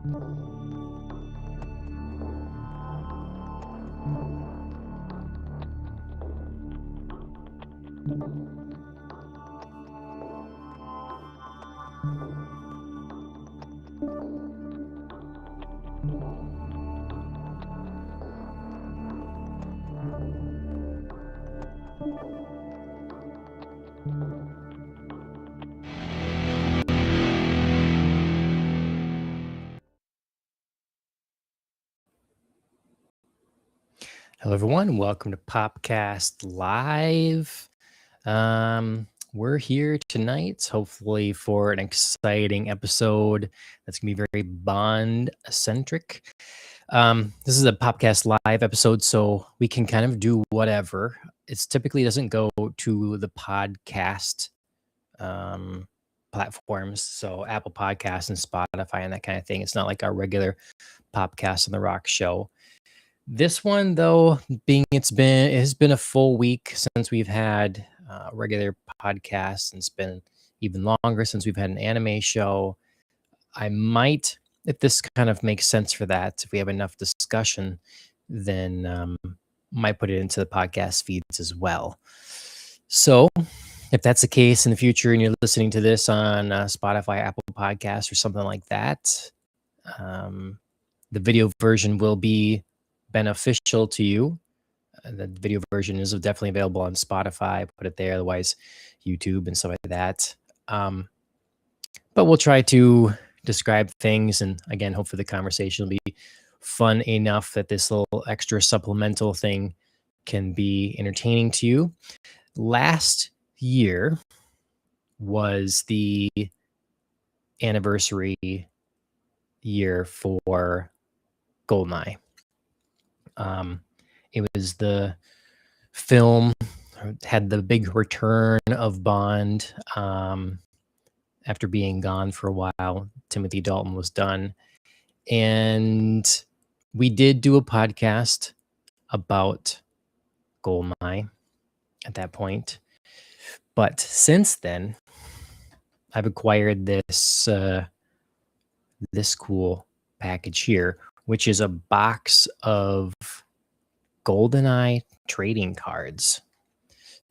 Hello, everyone. Welcome to Popcast Live. We're here tonight, hopefully, for an exciting episode that's going to be very Bond-centric. This is a Popcast Live episode, so we can kind of do whatever. It typically doesn't go to the podcast platforms, so Apple Podcasts and Spotify and that kind of thing. It's not like our regular Popcast on the Rock show. This one, though, being it has been a full week since we've had regular podcasts, and it's been even longer since we've had an anime show. I might, if this kind of makes sense for that, if we have enough discussion, then might put it into the podcast feeds as well. So if that's the case in the future and you're listening to this on Spotify, Apple Podcasts, or something like that, the video version will be beneficial to you. The video version is definitely available on Spotify. Put it there. Otherwise, YouTube and stuff like that. But we'll try to describe things, and again, hopefully the conversation will be fun enough that this little extra supplemental thing can be entertaining to you. Last year was the anniversary year for Goldeneye. It was the film had the big return of Bond after being gone for a while. Timothy Dalton was done, and we did do a podcast about Goldeneye at that point. But since then, I've acquired this this cool package here, which is a box of Goldeneye trading cards.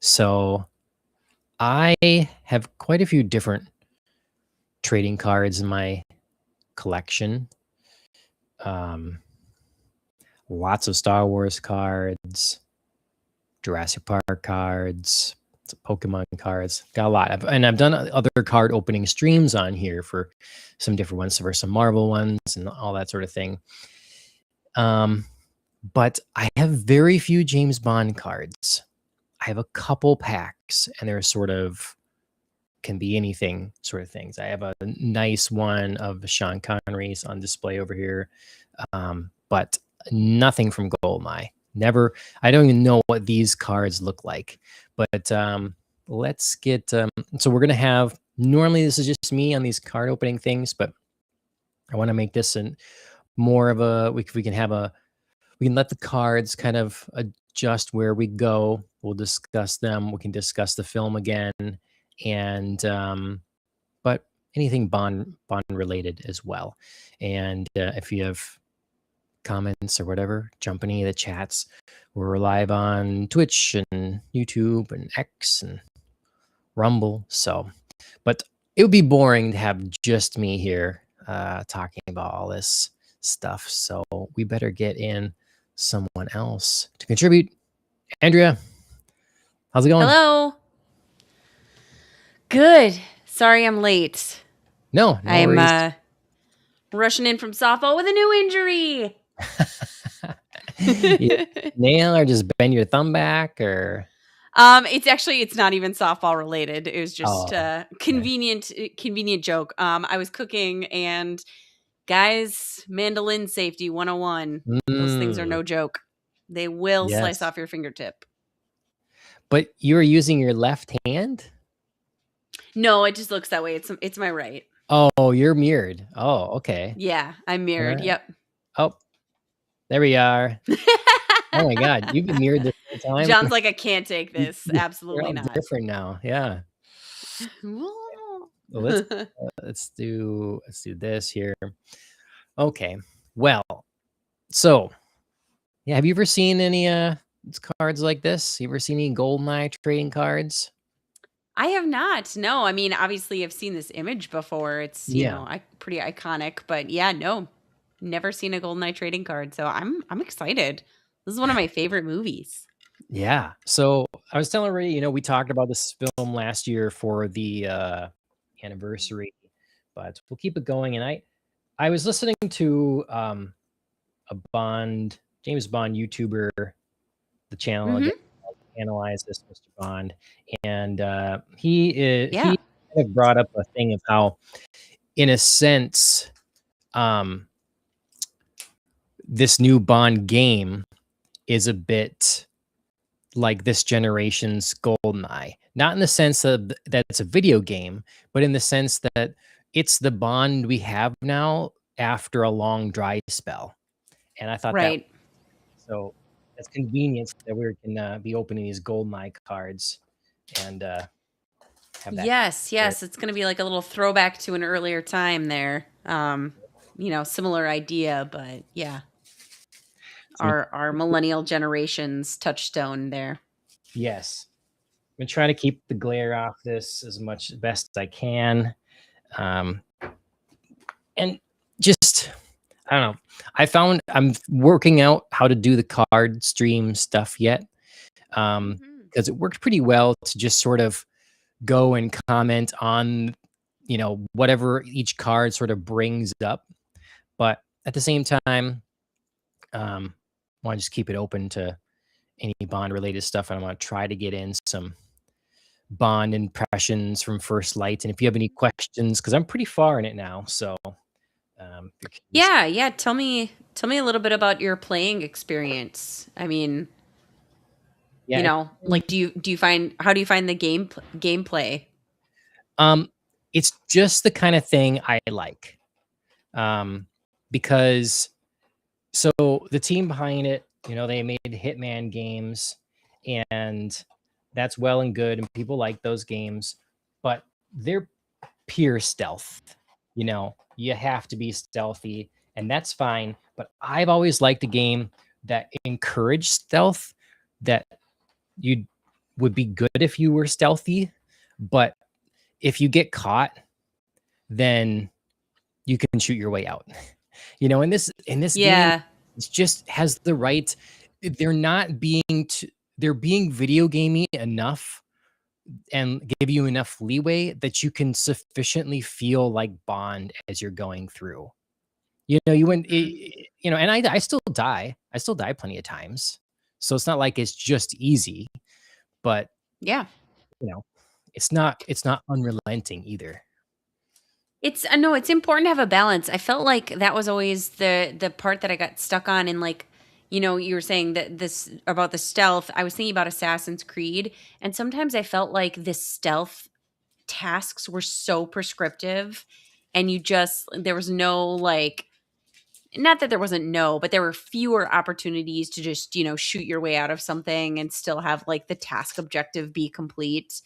So I have quite a few different trading cards in my collection. Lots of Star Wars cards, Jurassic Park cards, some Pokemon cards. Got a lot. I've done other card opening streams on here for some different ones, for some Marvel ones and all that sort of thing. But I have very few James Bond cards. I have a couple packs, and they're sort of can be anything sort of things. I have a nice one of Sean Connery's on display over here, but nothing from Goldeneye. Never. I don't even know what these cards look like. But let's get. So we're gonna have. Normally, this is just me on these card opening things, but I want to make this more of a. We can have a. We can let the cards kind of adjust where we go. We'll discuss them. We can discuss the film again, and but anything Bond related as well. And if you have comments or whatever, jump in any of the chats. We're live on Twitch and YouTube and X and Rumble. So, but it would be boring to have just me here talking about all this stuff. So we better get in someone else to contribute. Andrea, how's it going? Hello. Good. Sorry I'm late. No I'm rushing in from softball with a new injury. Nail or just bend your thumb back or? It's not even softball related. It was just convenient joke. I was cooking and guys, mandolin safety 101. Those things are no joke. They will slice off your fingertip. But you're using your left hand? No, it just looks that way. It's my right. Oh, you're mirrored. Oh, okay. Yeah, I'm mirrored. Right. Yep. Oh, there we are. Oh my God, you've been mirrored this whole time. John's like, I can't take this. Absolutely not. Different now. Yeah. Well, let's do this here. Okay. Well, so yeah, have you ever seen any cards like this? You ever seen any Goldeneye trading cards? I have not. No, I mean, obviously, I've seen this image before. It's Yeah. pretty iconic. But yeah, no, never seen a GoldenEye trading card. So I'm excited. This is one of my favorite movies. Yeah. So I was telling Ray, we talked about this film last year for the anniversary, but we'll keep it going. And I was listening to a James Bond YouTuber, the channel again, Mm-hmm. Analyze This Mr. Bond, and he Yeah. kind of brought up a thing of how, in a sense, um, this new Bond game is a bit like this generation's Goldeneye. Not in the sense of that it's a video game, but in the sense that it's the Bond we have now after a long dry spell. And I thought that Right. so it's convenient that we can be opening these Goldeneye cards and have that. Yes. Yes. It's going to be like a little throwback to an earlier time there. Similar idea, but yeah, So, our millennial generation's touchstone there. yes, I'm gonna try to keep the glare off this as much best as I can. Um, and just I don't know. I'm working out how to do the card stream stuff yet. Mm-hmm. Because it worked pretty well to just sort of go and comment on, whatever each card sort of brings up. But at the same time, want to just keep it open to any Bond related stuff. And I want to try to get in some Bond impressions from First Light. And if you have any questions, because I'm pretty far in it now, so if you're curious. Yeah, yeah. Tell me a little bit about your playing experience. I mean, Yeah, like do you find how do you find the gameplay? um, it's just the kind of thing I like, because so the team behind it, they made Hitman games, and that's well and good, and people like those games, but they're pure stealth. You have to be stealthy, and that's fine. But I've always liked a game that encouraged stealth, that you would be good if you were stealthy, but if you get caught, then you can shoot your way out. In this game, Yeah. it just has the right. They're not being they're being video gamey enough and give you enough leeway that you can sufficiently feel like Bond as you're going through. You wouldn't, Mhm. and I still die. I still die plenty of times. So it's not like it's just easy, but Yeah. you know, it's not unrelenting either. It's no, it's important to have a balance. I felt like that was always the part that I got stuck on, and like, you were saying that this about the stealth. I was thinking about Assassin's Creed, and sometimes I felt like the stealth tasks were so prescriptive, and there was no like, not that there wasn't no, but there were fewer opportunities to just, shoot your way out of something and still have like the task objective be complete.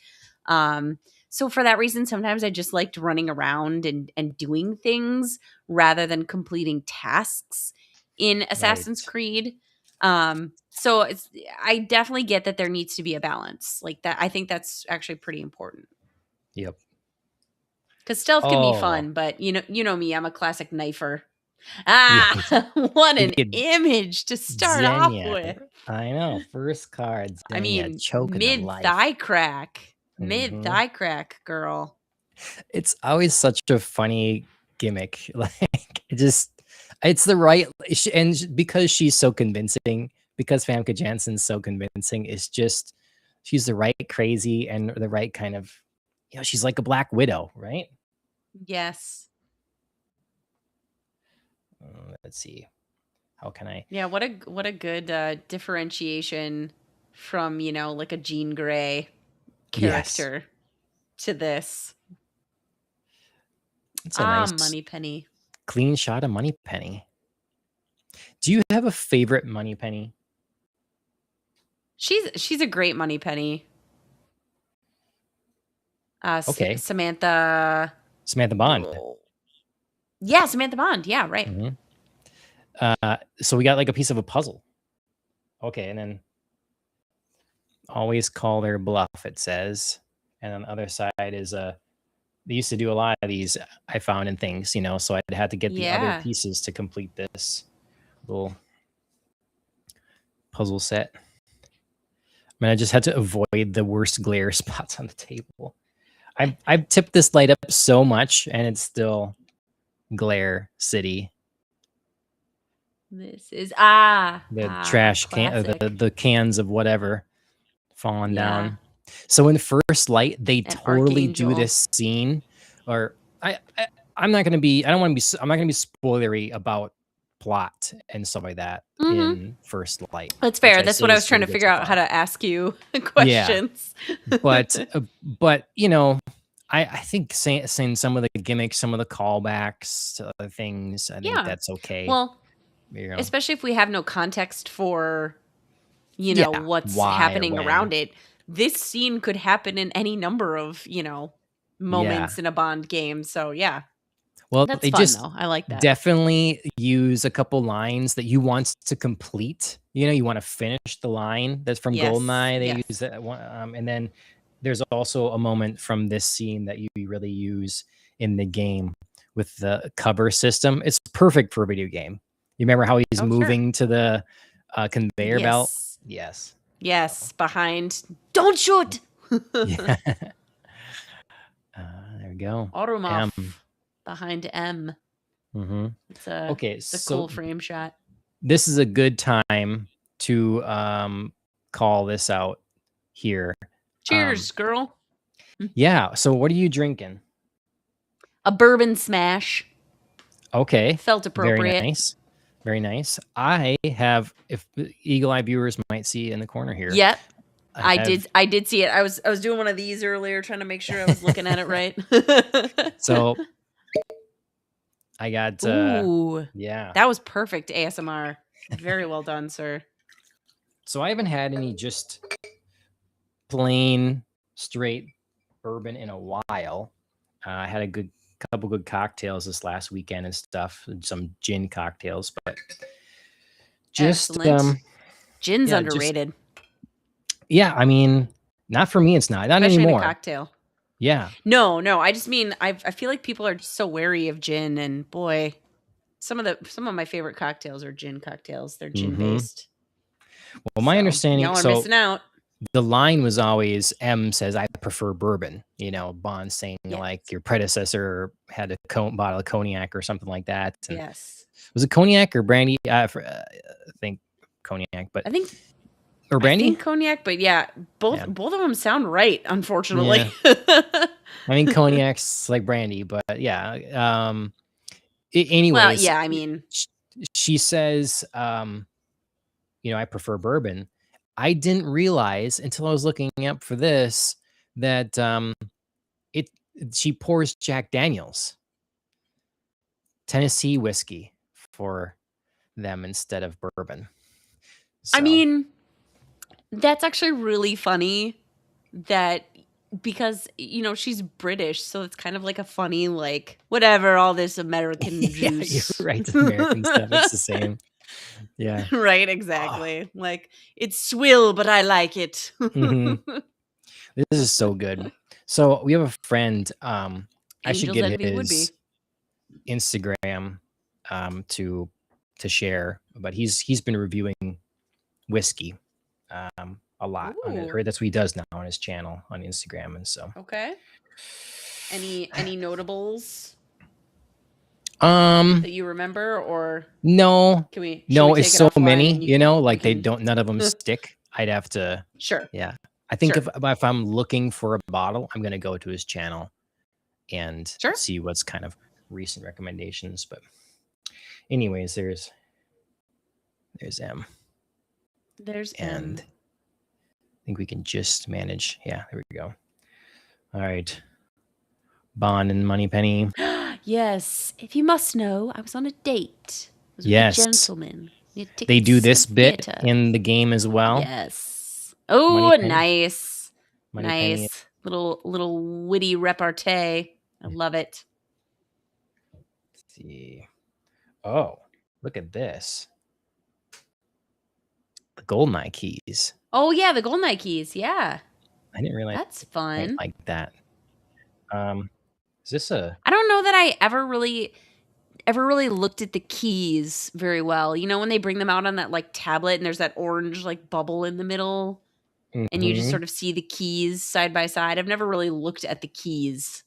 So for that reason, sometimes I just liked running around and doing things rather than completing tasks in Assassin's Right. Creed. So I definitely get that there needs to be a balance like that. I think that's actually pretty important Yep. because stealth can be Oh, fun, but you know me, I'm a classic knifer. yeah. Ah, what You an get image to start off Xenia. with. I know. First card, I Xenia, mean, choking the life. mid Hmm. thigh crack, girl. It's always such a funny gimmick. Like it's the right, and because she's so convincing, because Famke Janssen's so convincing, it's just she's the right crazy and the right kind of, she's like a Black Widow, right? Yes. Let's see. How can I? Yeah, what a good differentiation from, like a Jean Grey Yes, character to this. it's a Ah, nice Money Penny. clean shot of Money Penny. Do you have a favorite Money Penny? She's a great Money Penny. Okay, Samantha. Samantha Bond. Oh, Yeah, Samantha Bond. Yeah, right. So we got like a piece of a puzzle. Okay, and then always call their bluff, it says. And on the other side is they used to do a lot of these I found in things, so I'd had to get the other Yeah. pieces to complete this little puzzle set. I mean, I just had to avoid the worst glare spots on the table. I've tipped this light up so much and it's still glare city. This is The trash can, the cans of whatever falling down. So in the first light, they totally do this scene, or I'm not gonna be. I'm not gonna be spoilery about plot and stuff like that in First Light. That's fair. That's what I was trying to figure out how to ask you questions. Yeah, but I think saying some of the gimmicks, some of the callbacks to other things, I think that's okay. Well, especially if we have no context for, what's happening around it. This scene could happen in any number of, moments in a Bond game. So yeah. Well, that's they fun, just though. I like that. Definitely use a couple lines that you want to complete. You want to finish the line that's from Goldeneye. They use that one, and then there's also a moment from this scene that you really use in the game with the cover system. It's perfect for a video game. You remember how he's moving to the conveyor belt? Yes. Behind. Don't shoot. Yeah. There we go. Automov behind M. It's a cool frame shot. This is a good time to call this out here. Cheers, girl. Yeah. So what are you drinking? A bourbon smash. Okay. Felt appropriate. Very nice. I have, if Eagle Eye viewers might see in the corner here. Yep. I did see it. I was doing one of these earlier, trying to make sure I was looking at it right. So I got ooh, yeah. That was perfect ASMR. Very well done, sir. So I haven't had any just plain straight bourbon in a while. I had a couple good cocktails this last weekend and stuff, some gin cocktails, but just gin's underrated. I mean, not for me. It's not especially anymore. In a cocktail. Yeah. No. I just mean I feel like people are so wary of gin, and boy, some of my favorite cocktails are gin cocktails. They're gin based. Well, my understanding, y'all are missing out. The line was always M says, "I prefer bourbon." Bond saying like your predecessor had a bottle of cognac or something like that. And was it cognac or brandy? I think cognac, but I think. Or brandy? I think cognac, but both of them sound right, unfortunately. Yeah. I mean, cognac's like brandy, but yeah. Anyways, well, yeah, I mean, she says, I prefer bourbon. I didn't realize until I was looking up for this that she pours Jack Daniels, Tennessee whiskey, for them instead of bourbon. So. I mean, that's actually really funny because she's British, so it's kind of like a funny, like, whatever, all this American juice. You're right. American stuff, it's the same. Yeah. Right, exactly. Like, it's swill, but I like it. This is so good. So we have a friend. I should get his Instagram to share, but he's been reviewing whiskey a lot. I heard that's what he does now on his channel on Instagram, and so. Okay. Any notables? That you remember, or no? Can we? No, it's so many. Like they don't. None of them stick. I'd have to. Sure. Yeah, I think if I'm looking for a bottle, I'm gonna go to his channel and see what's kind of recent recommendations. But, anyways, there's M. There's and M. I think we can just manage. Yeah, there we go. All right. Bond and Moneypenny. Yes. If you must know, I was on a date. With a gentleman. They do this bit in the game as well. Yes. Oh, nice. Nice. Little witty repartee. I love it. see. Oh, look at this. The Goldeneye keys. Oh, yeah, the Goldeneye keys, yeah. I didn't realize That's it fun. like that. Is this a I don't know that I ever really looked at the keys very well. You know, when they bring them out on that, like, tablet and there's that orange, like, bubble in the middle, and you just Mhm. sort of see the keys side by side. I've never really looked at the keys.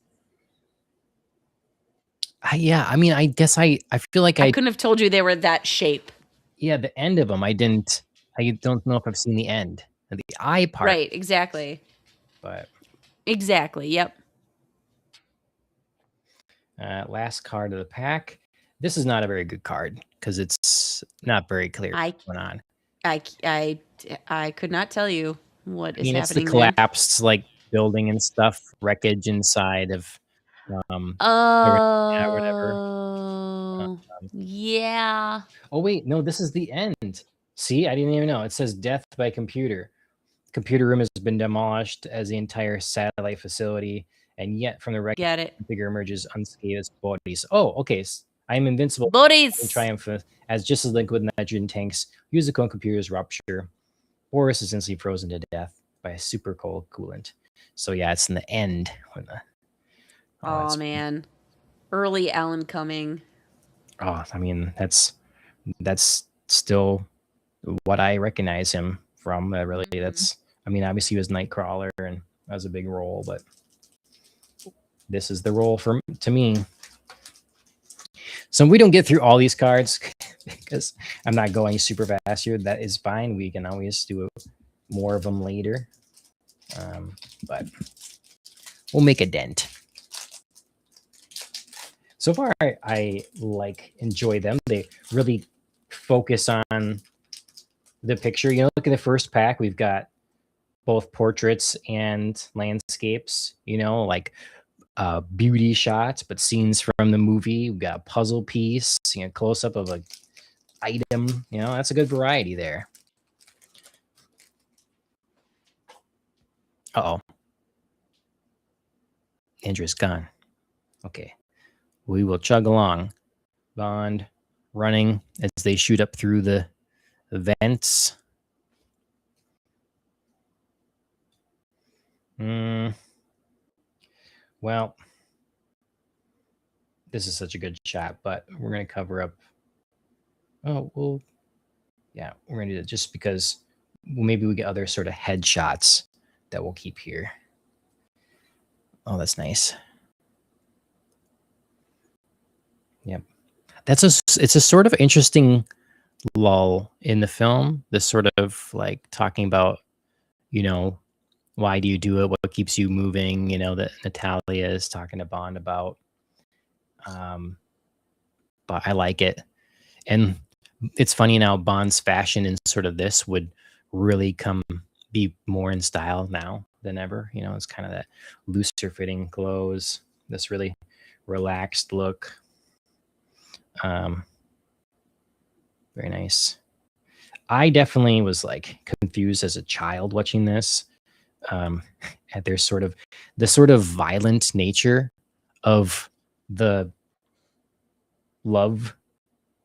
Yeah, I mean, I guess I feel like I couldn't have told you they were that shape. yeah, the end of them, I don't know if I've seen the end. The eye part, Right, exactly. but, Exactly, yep. last card of the pack. This is not a very good card because it's not very clear I what's going on. I could not tell you what I is mean, it's the happening there. collapsed, like, building and stuff, wreckage inside of, um, yeah, whatever. Oh, yeah. Oh, wait, no, this is the end. See, I didn't even know. It says death by computer. Computer room has been demolished as the entire satellite facility, and yet from the wreckage, Get it. the figure emerges unscathed bodies. Oh, okay. I am invincible and Buddies. triumphant as just as liquid nitrogen tanks use the cone computer's rupture. Boris is instantly frozen to death by a super cold coolant. So yeah, it's in the end when the Oh, man. Early Alan Cumming. I mean that's still what I recognize him from. Really, that's I mean, obviously he was Nightcrawler and that was a big role, but this is the role to me. So we don't get through all these cards because I'm not going super fast here. That is fine. We can always do more of them later, but we'll make a dent. So far, I like enjoy them. They really focus on the picture. You know, look at the first pack. We've got both portraits and landscapes. You know, like beauty shots, but scenes from the movie. We've got a puzzle piece, you know, close up of a item. You know, that's a good variety there. Uh-oh. Andrew's gone. Okay. We will chug along. Bond running as they shoot up through the vents. Well, this is such a good shot, but we're going to cover up. Oh, well, yeah, we're going to do that just because maybe we get other sort of headshots that we'll keep here. Oh, that's nice. Yep. It's a sort of interesting lull in the film. This sort of like talking about, you know, why do you do it? What keeps you moving? You know, that Natalia is talking to Bond about. But I like it. And it's funny now, Bond's fashion in sort of this would really be more in style now than ever. You know, it's kind of that looser fitting clothes, this really relaxed look. Very nice. I definitely was like confused as a child watching this. At the sort of violent nature of the love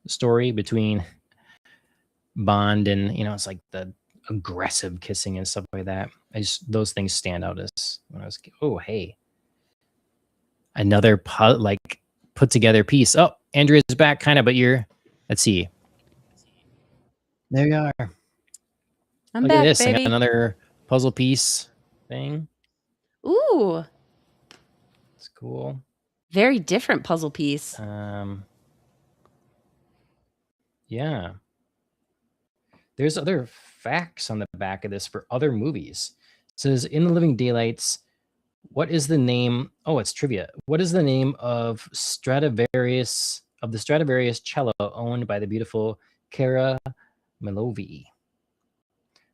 story between Bond and, you know, it's like the aggressive kissing and stuff like that. Those things stand out as when I was, oh, hey, another put together piece. Oh, Andrea's back kind of, but let's see. There you are. I'm Look back, at this. I got baby. another puzzle piece thing. Ooh. It's cool. Very different puzzle piece. Yeah. There's other facts on the back of this for other movies. It says in the Living Daylights, what is the name? Oh, it's trivia. What is the name of the Stradivarius cello owned by the beautiful Cara Melovi?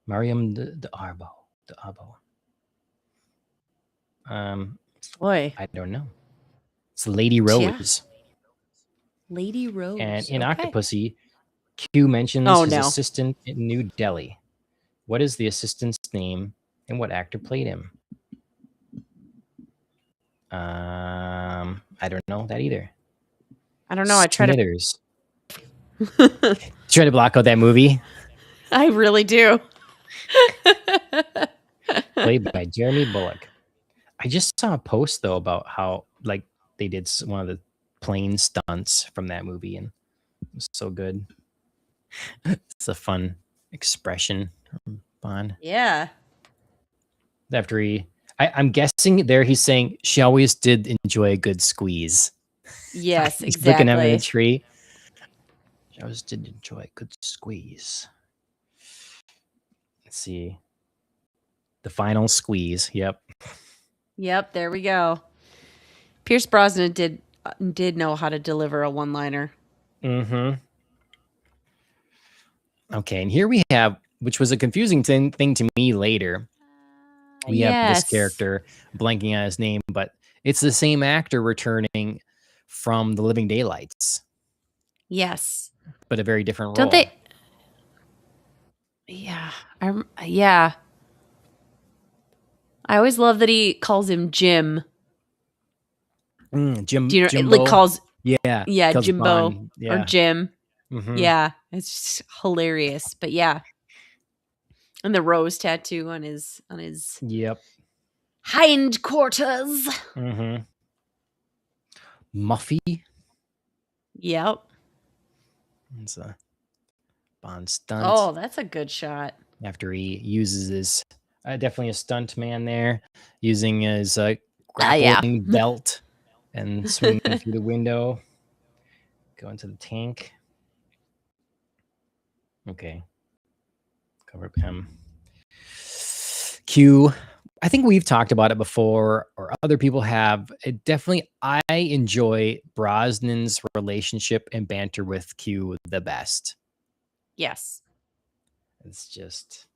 Mariam d'Arbo. Boy. I don't know. It's Lady Rose. Yeah. Lady Rose. And in okay. Octopussy, Q mentions his no. assistant in New Delhi. What is the assistant's name and what actor played him? I don't know that either. I don't know. I try to Smithers. Try to block out that movie. I really do. Played by Jeremy Bulloch. I just saw a post though about how like they did one of the plane stunts from that movie, and it was so good. It's a fun expression from Bond. Yeah. After I'm guessing there he's saying she always did enjoy a good squeeze. Yes, He's looking at him in the exactly. tree. She always did enjoy a good squeeze. Let's see. The final squeeze. Yep. Yep, there we go. Pierce Brosnan did know how to deliver a one-liner. Mm-hmm. Okay, and here we have, which was a confusing thing to me later. We have this character blanking on his name, but it's the same actor returning from The Living Daylights. Yes. But a very different Don't role. they? Yeah. Yeah. I always love that he calls him Jim. Jim. Do you know? Jimbo? It like calls. Yeah. Jimbo or Jim. Mm-hmm. Yeah, it's just hilarious. But yeah, and the rose tattoo on his Yep hindquarters. Mm-hmm. Muffy. Yep. It's a Bond stunt. Oh, that's a good shot. After he uses his definitely a stunt man there, using his grappling belt and swinging through the window, going to the tank. Okay. Cover up him. Q. I think we've talked about it before, or other people have. I enjoy Brosnan's relationship and banter with Q the best. Yes. It's just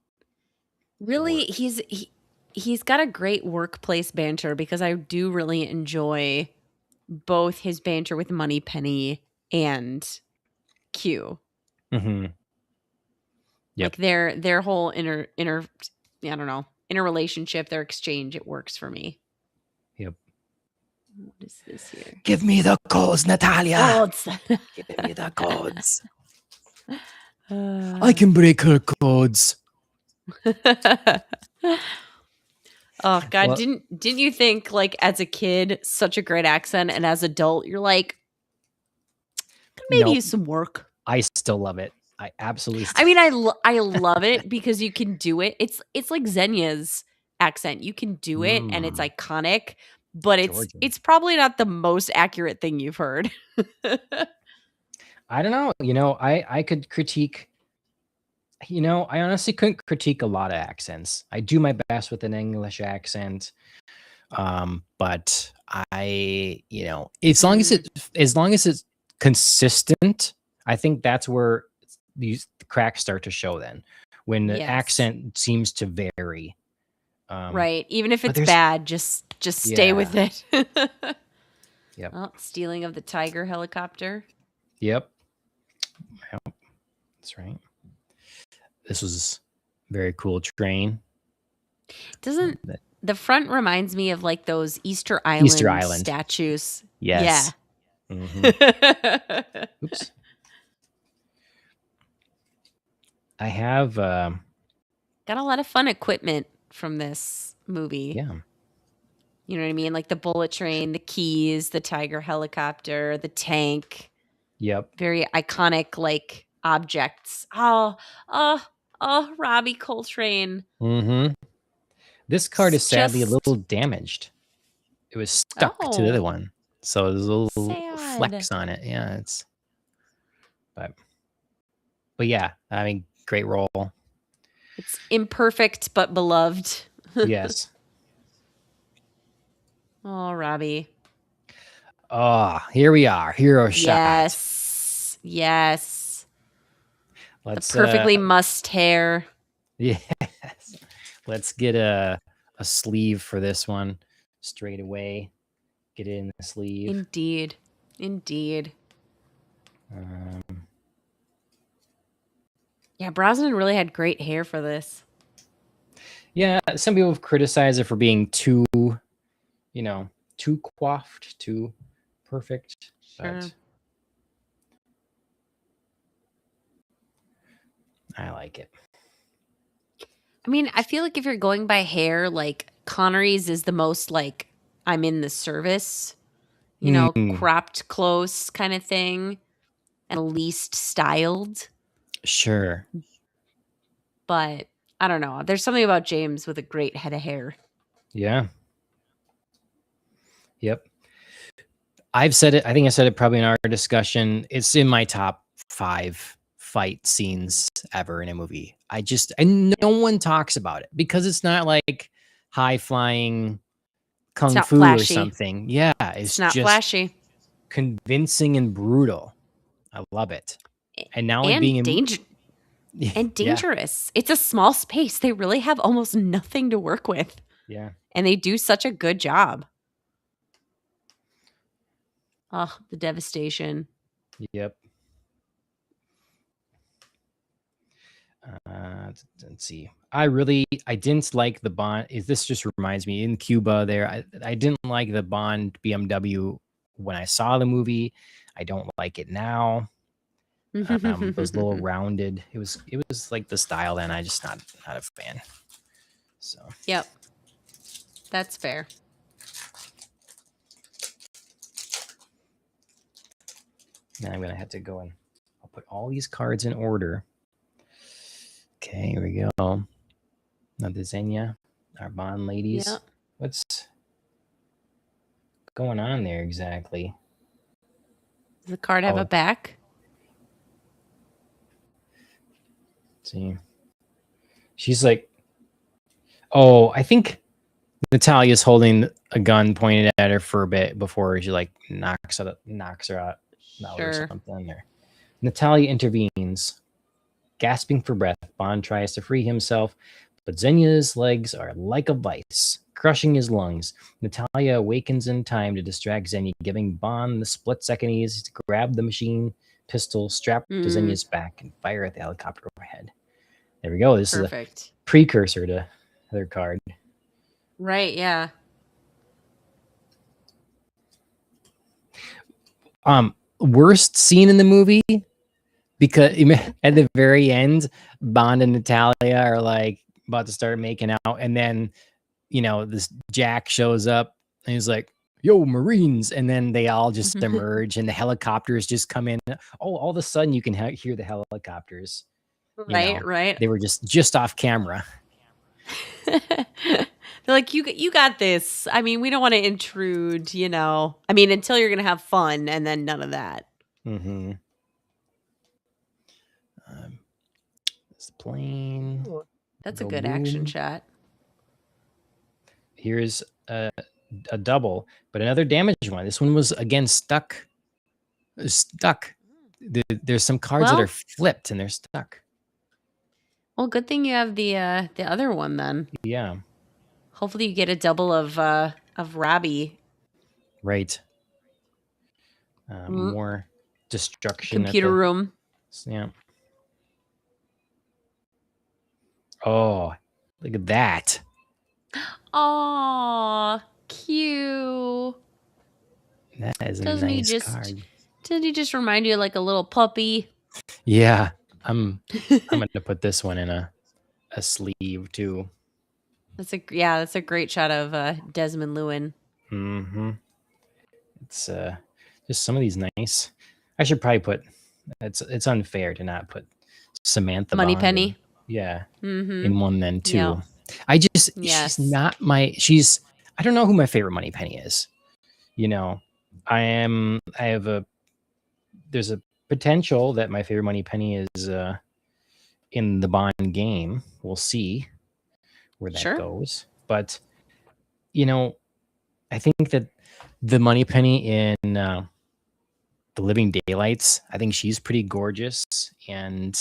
really he's got a great workplace banter, because I do really enjoy both his banter with Moneypenny and Q. Mm-hmm. Yep. Like their whole inner I don't know, interrelationship, their exchange, it works for me. Yep. What is this here? Give me the codes, Natalia. Codes. Give me the codes. I can break her codes. Oh God, well, didn't you think, like, as a kid, such a great accent, and as adult, you're like, could maybe use some work. I still love it. I absolutely. I mean, I love it because you can do it. It's like Xenia's accent. You can do it, and it's iconic. But it's probably not the most accurate thing you've heard. I don't know. I could critique. I honestly couldn't critique a lot of accents. I do my best with an English accent, but as long as it's consistent, I think that's where these cracks start to show. Then, when the accent seems to vary, right? Even if it's bad, just stay with it. Yep. Oh, stealing of the Tiger helicopter. Yep. That's right. This was a very cool train. Doesn't the front reminds me of like those Easter Island statues? Yes. Yeah. Mm-hmm. Oops. I have got a lot of fun equipment from this movie. Yeah. You know what I mean? Like the bullet train, the keys, the Tiger helicopter, the tank. Yep. Very iconic, like, objects. Oh, Robbie Coltrane. Mm-hmm. This card is sadly a little damaged. It was stuck to the other one, so there's a little flex on it. Yeah, but yeah, I mean, great roll. It's imperfect but beloved. Yes. Oh, Robbie. Oh, here we are. Hero shot. Yes. Let's the perfectly mussed hair. Yes. Let's get a sleeve for this one straight away. Get it in the sleeve. Indeed. Yeah, Brosnan really had great hair for this. Yeah, some people have criticized it for being too coiffed, too perfect. Sure. I like it. I mean, I feel like if you're going by hair, like Connery's is the most like I'm in the service, cropped close kind of thing, and least styled. Sure. But I don't know. There's something about James with a great head of hair. Yeah. Yep. I've said it. I think I said it probably in our discussion. It's in my top 5 fight scenes ever in a movie. And no one talks about it because it's not like high flying kung fu flashy. or something. Yeah. It's not just flashy. Convincing and brutal. I love it. And now and being and dangerous. It's a small space. They really have almost nothing to work with. Yeah. And they do such a good job. Oh, the devastation. Yep. Let's see. I didn't like the Bond. This just reminds me in Cuba there. I didn't like the Bond BMW when I saw the movie. I don't like it now. Those little rounded. It was like the style then. I just not a fan. So. Yep. That's fair. Now I'm gonna have to go and I'll put all these cards in order. Okay, here we go. Now the Xenia, our Bond ladies. Yep. What's going on there exactly? Does the card have a back? Let's see. She's like, I think Natalia's holding a gun pointed at her for a bit before she like knocks her out or something there. Natalia intervenes. Gasping for breath, Bond tries to free himself, but Xenia's legs are like a vice, crushing his lungs. Natalia awakens in time to distract Xenia, giving Bond the split second he needs to grab the machine pistol strapped to Xenia's back and fire at the helicopter overhead. There we go. This is a precursor to their card. Right, yeah. Worst scene in the movie? Because at the very end, Bond and Natalia are like about to start making out. And then, this Jack shows up and he's like, yo, Marines. And then they all just emerge and the helicopters just come in. Oh, all of a sudden you can hear the helicopters. Right. They were just off camera. They're like, you got this. I mean, we don't want to intrude, I mean, until you're going to have fun and then none of that. Mm-hmm. This plane. That's a good action shot. Here's a double, but another damaged one. This one was again stuck. There's some cards that are flipped and they're stuck. Well, good thing you have the other one then. Yeah. Hopefully you get a double of Robbie. Right. More destruction. Computer room. Yeah. Oh, look at that. Aw, cute. That is a nice card. Did he just remind you of like a little puppy? Yeah. I'm going to put this one in a sleeve too. That's a great shot of Desmond Llewellyn. Mm-hmm. It's just some of these nice. I should probably put. It's unfair to not put Samantha Moneypenny. In one then too. Yeah. She's not my. I don't know who my favorite Moneypenny is. There's a potential that my favorite Moneypenny is in the Bond game. We'll see where that goes. But I think that the Moneypenny in The Living Daylights, I think she's pretty gorgeous and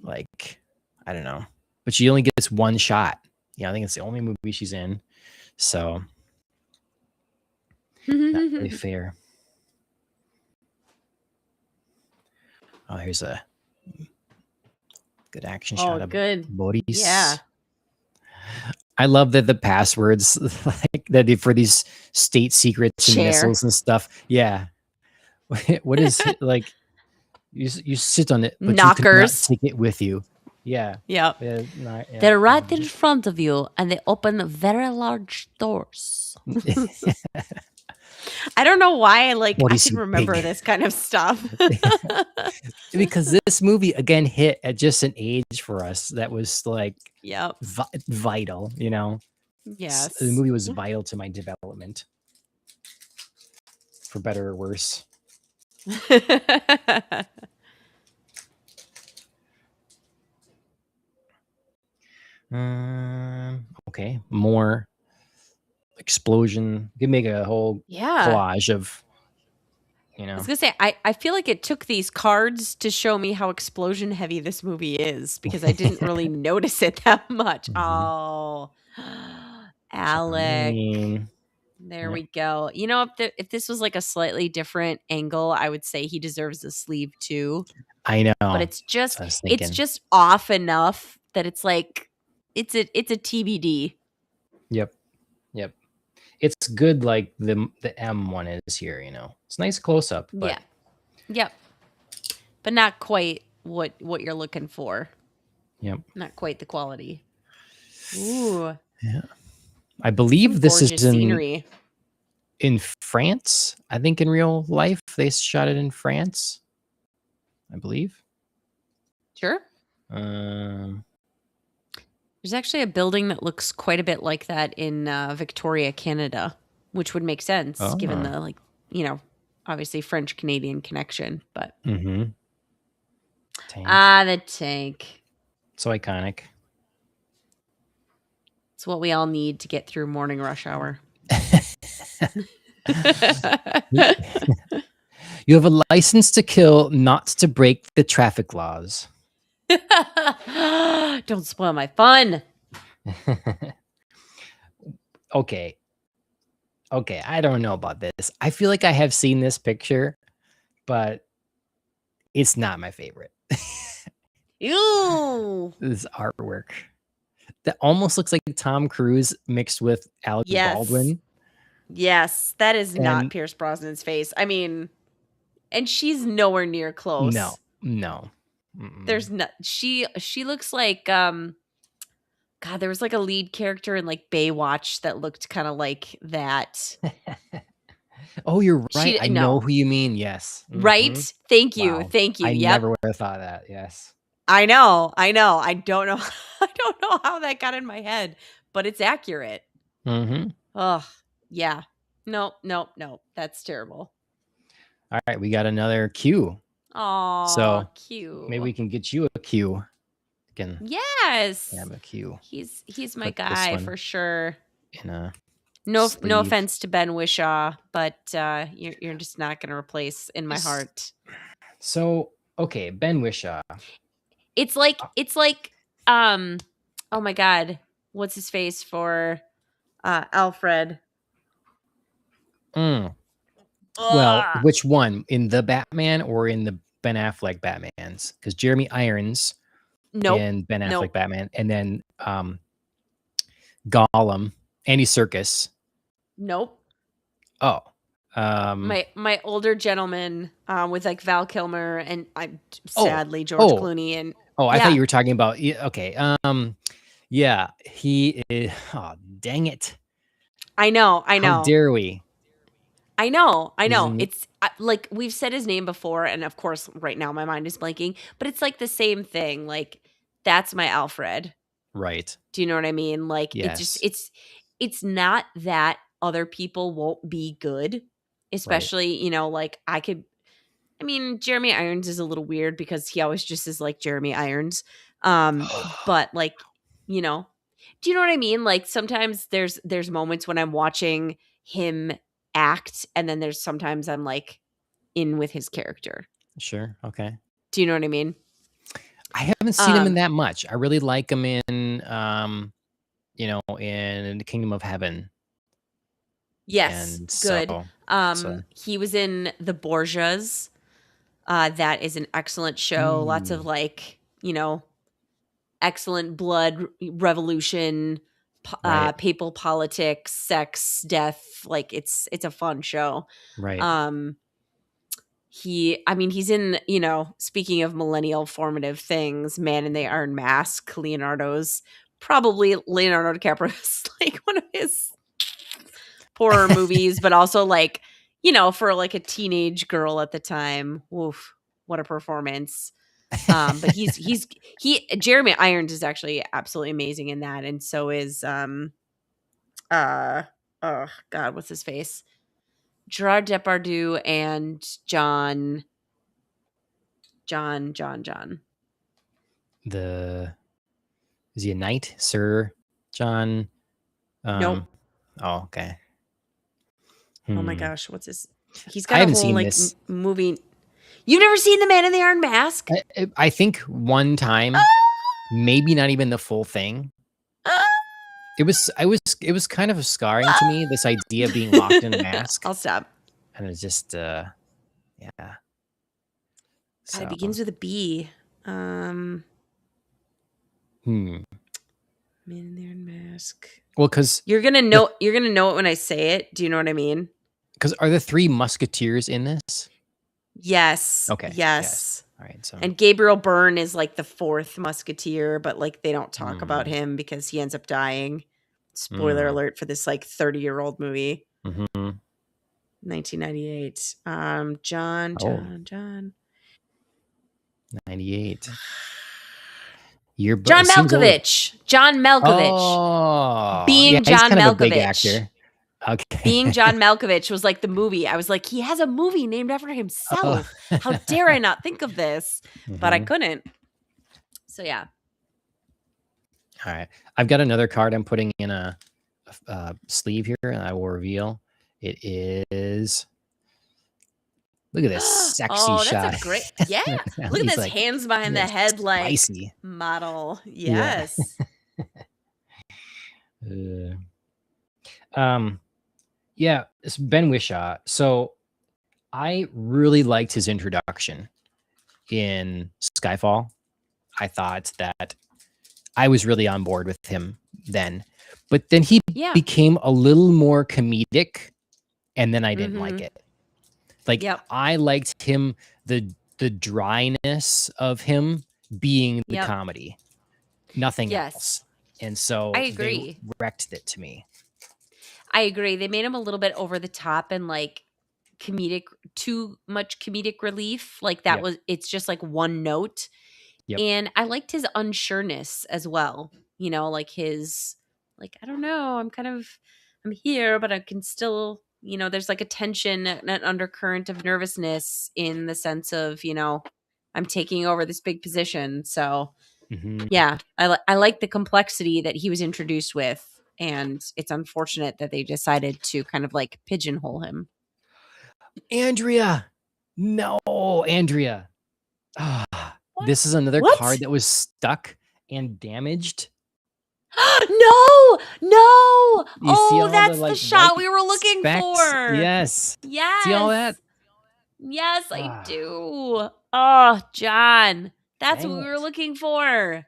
like, I don't know, but she only gets one shot. I think it's the only movie she's in. So not really fair. Oh, here's a good action shot of Boris. Yeah. I love that the passwords like that for these state secrets and missiles and stuff. Yeah. What is it like? You sit on it, but knockers. You cannot take it with you. Yeah. Yep. Yeah. They're right in front of you, and they open very large doors. I don't know why, What do I you can see, remember pig? this kind of stuff. Because this movie again hit at just an age for us that was like Yep. vital. The Yes. movie was vital to my development, for better or worse. Okay, more explosion. You can make a whole Yeah. collage of, I was gonna say, I feel like it took these cards to show me how explosion heavy this movie is because I didn't really notice it that much. Mhm. Oh, Alec. Charming. There Yep. we go. You know, if this was like a slightly different angle, I would say he deserves a sleeve too. I know. But That's what I was it's thinking. just off enough that it's like it's a TBD. Yep. Yep. It's good like the M one is here, It's nice close up, Yeah. but Yep. But not quite what you're looking for. yep. Not quite the quality. Ooh. Yeah. I Some believe this is gorgeous scenery. in France. I think in real life they shot it in France. I believe. Sure. Um There's actually a building that looks quite a bit like that in Victoria, Canada, which would make sense given oh. the obviously French Canadian connection. But Mhm. Tank. the tank. So iconic. It's what we all need to get through morning rush hour. You have a license to kill, not to break the traffic laws. Don't spoil my fun. Okay. Okay, I don't know about this. I feel like I have seen this picture, but it's not my favorite. Ew. This artwork. That almost looks like Tom Cruise mixed with Alec Baldwin. Yes, that is not And Pierce Brosnan's face. I mean, and she's nowhere near close. no. Mm-mm. There's not. She looks like God. There was like a lead character in like Baywatch that looked kind of like that. Oh, you're right. I know No. who you mean. Yes. Right. Mhm. Thank you. Wow. Thank you. I Yep. never would have thought that. Yes. I know. I don't know. I don't know how that got in my head, but it's accurate. Mm-hmm. Oh, yeah. Nope. That's terrible. All right, we got another Q. Oh, So cute. maybe we can get you a Q. Yes. Have a Q. He's my Put this guy one for sure. in a No sleeve. offense to Ben Wishaw, but you're just not going to replace in my heart. So, okay, Ben Wishaw. It's like oh my God, what's his face for Alfred? Well, which one? In the Batman or in the Ben Affleck Batmans? Because Jeremy Irons in Ben Affleck Batman, and then Gollum, Andy Serkis. Nope. Oh. My older gentleman with like Val Kilmer and sadly George Clooney and I thought you were talking about okay. Yeah, he is. Oh, dang it! I know. How dare we? I know. It's like we've said his name before, and of course, right now my mind is blanking. But it's like the same thing. Like that's my Alfred. Right. Do you know what I mean? Like yes. it's not that other people won't be good, especially like I mean, Jeremy Irons is a little weird because he always just is like Jeremy Irons. But like, do you know what I mean? Like sometimes there's moments when I'm watching him act and then there's sometimes I'm like in with his character. Sure. Okay. Do you know what I mean? I haven't seen him in that much. I really like him in in the Kingdom of Heaven. Yes. And good. He was in The Borgias. That is an excellent show. Lots of like, excellent blood revolution, papal politics, sex, death. Like it's a fun show. Right. he's in, speaking of millennial formative things, Man in the Iron Mask, probably Leonardo DiCaprio's like one of his horror movies, but also like, for like a teenage girl at the time. Oof, what a performance. But Jeremy Irons is actually absolutely amazing in that, and so is oh God, what's his face? Gerard Depardieu and John. Is he a knight, Sir John? Nope. Oh, okay. Oh my gosh, what's his? He's I got a haven't whole seen like this. movie. You've never seen The Man in the Iron Mask? I think one time, maybe not even the full thing. It was kind of scarring to me, this idea of being locked in a mask. I'll stop. And it's just yeah. God, it begins with a B. Man in the Iron Mask. Well, because you're gonna know it when I say it. Do you know what I mean? Because are the Three Musketeers in this? Yes. Okay. Yes. All right. So, and Gabriel Byrne is like the fourth musketeer, but like they don't talk about him because he ends up dying. Spoiler alert for this like 30-year-old movie. 1998. John. 98. John Malkovich. Oh, being yeah, John kind Malkovich. of a big actor. Okay. Being John Malkovich was like the movie. I was like, he has a movie named after himself. How dare I not think of this? But I couldn't. So yeah. All right. I've got another card I'm putting in a sleeve here, and I will reveal. It is. Look at this sexy shot. That's a great. Yeah. Look at this like, hands behind the head like spicy model. Yes. Yeah, it's Ben Whishaw. So I really liked his introduction in Skyfall. I thought that I was really on board with him then. But then he became a little more comedic, and then I didn't like it. Like I liked him, the dryness of him being the comedy, nothing else. And so I agree. They wrecked it to me. I agree. They made him a little bit over the top and like too much comedic relief. Like that was, it's just like one note. And I liked his unsureness as well. Like his, like, I don't know, I'm here, but I can still, there's like a tension, an undercurrent of nervousness in the sense of, I'm taking over this big position. So yeah, I like the complexity that he was introduced with. And it's unfortunate that they decided to kind of like pigeonhole him. Andrea. No, Andrea. This is another card that was stuck and damaged. No. That's the shot we were looking for. Yes. See all that? Yes, I do. Oh, John. That's what we were looking for.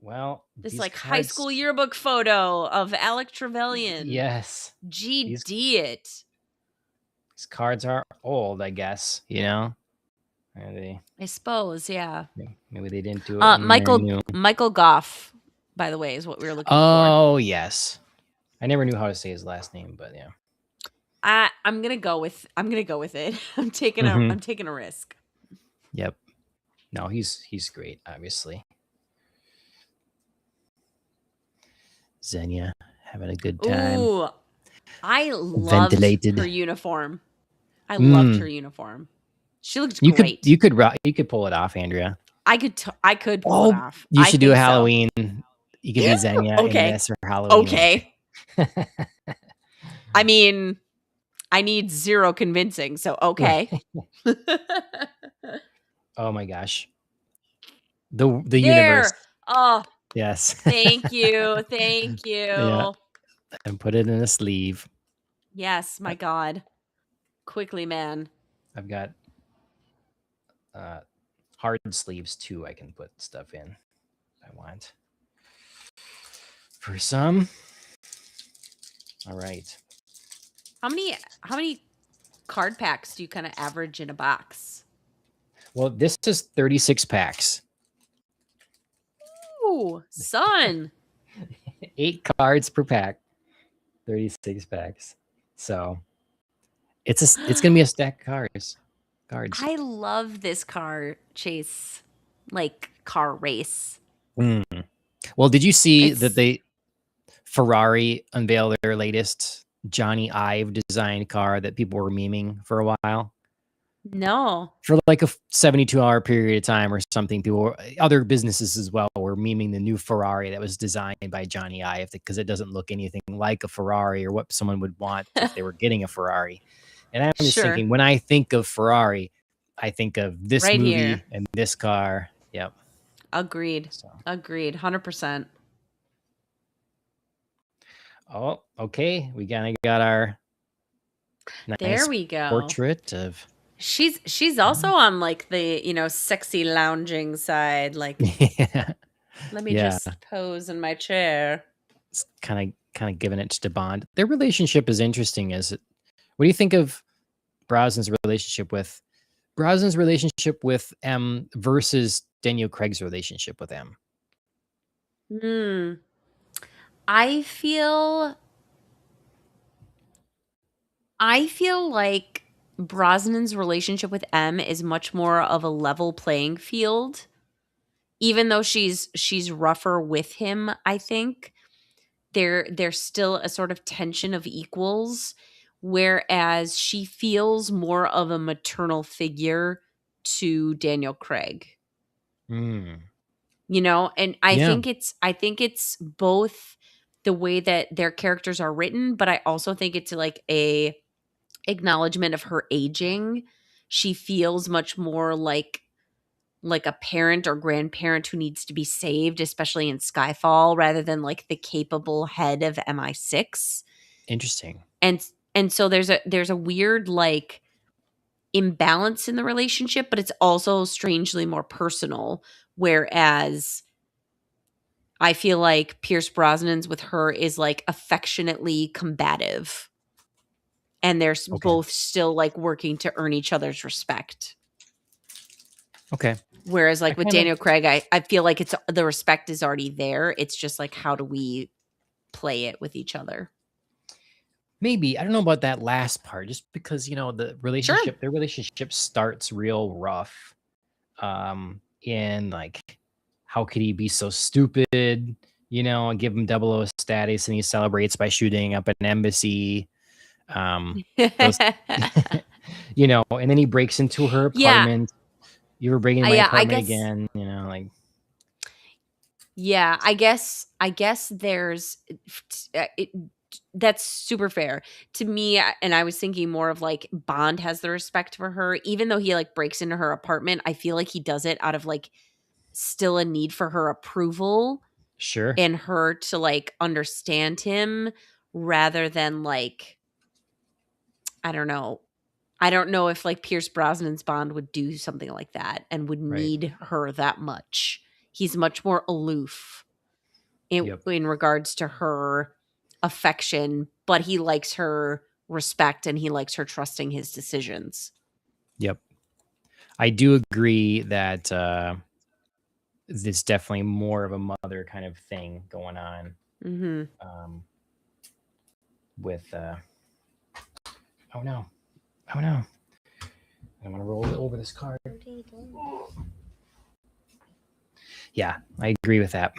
Well, this like high school yearbook photo of Alec Trevelyan. Yes. GD it. These cards are old, I guess, Are they? I suppose, yeah. Maybe they didn't do it. Michael Goff, by the way, is what we were looking for. Oh, yes. I never knew how to say his last name, but yeah. I'm gonna go with it. I'm taking a risk. Yep. No, he's great, obviously. Xenia having a good time. Ooh, I loved her uniform. I loved her uniform. She looked great. You could pull it off, Andrea. I could pull it off. You should do a Halloween. You could be Xenia in this or Halloween. Okay. I mean, I need zero convincing, so okay. Oh my gosh. The universe. Oh. Yes. Thank you. Yeah. And put it in a sleeve. Yes, my God. Quickly, man. I've got hard sleeves too. I can put stuff in if I want. For some. All right. How many card packs do you kind of average in a box? Well, this is 36 packs. Ooh, son. 8 cards per pack. 36 packs. So it's gonna be a stack of cards. I love this car chase, like car race. Well, did you see that Ferrari unveiled their latest Johnny Ive designed car that people were memeing for a while? No. For like a 72-hour period of time or something, other businesses as well were memeing the new Ferrari that was designed by Johnny Ive because it doesn't look anything like a Ferrari or what someone would want if they were getting a Ferrari. And I'm just thinking, when I think of Ferrari, I think of this movie here. And this car. Yep. Agreed. Agreed. 100%. Oh, okay. We kind of got our nice there we go. portrait of. She's also on like the sexy lounging side. Like, let me just pose in my chair. It's kind of giving it to Bond. Their relationship is interesting. What do you think of Brosnan's relationship with M versus Daniel Craig's relationship with M? I feel like Brosnan's relationship with M is much more of a level playing field. Even though she's rougher with him, I think there's still a sort of tension of equals, whereas she feels more of a maternal figure to Daniel Craig. And I think it's both the way that their characters are written, but I also think it's like a acknowledgement of her aging. She feels much more like a parent or grandparent who needs to be saved, especially in Skyfall, rather than like the capable head of MI6. Interesting. And so there's a weird like imbalance in the relationship, but it's also strangely more personal. Whereas I feel like Pierce Brosnan's with her is like affectionately combative. And they're both still like working to earn each other's respect. Okay. Whereas like with Daniel Craig, I feel like the respect is already there. It's just like, how do we play it with each other? Maybe. I don't know about that last part, just because, the relationship, their relationship starts real rough. In like, how could he be so stupid, and give him 00 status, and he celebrates by shooting up an embassy. And then he breaks into her apartment. You were breaking my apartment again, like. Yeah, I guess there's that's super fair to me. And I was thinking more of like Bond has the respect for her, even though he like breaks into her apartment. I feel like he does it out of like still a need for her approval. Sure. And her to like understand him rather than like, I don't know if like Pierce Brosnan's Bond would do something like that and would need her that much. He's much more aloof in regards to her affection, but he likes her respect and he likes her trusting his decisions. Yep. I do agree that there's definitely more of a mother kind of thing going on. With oh no. I'm gonna roll over this card. Yeah, I agree with that.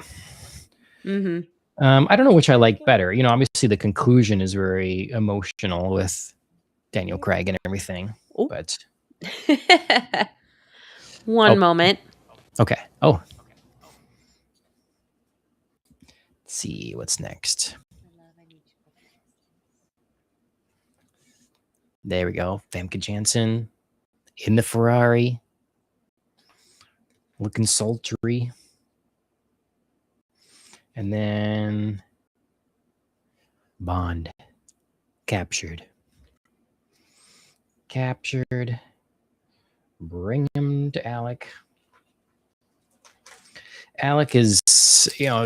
I don't know which I like better. Obviously the conclusion is very emotional with Daniel Craig and everything. But one moment. Okay. Oh. Let's see what's next. There we go. Famke Janssen in the Ferrari, looking sultry. And then Bond captured. Bring him to Alec. Alec is,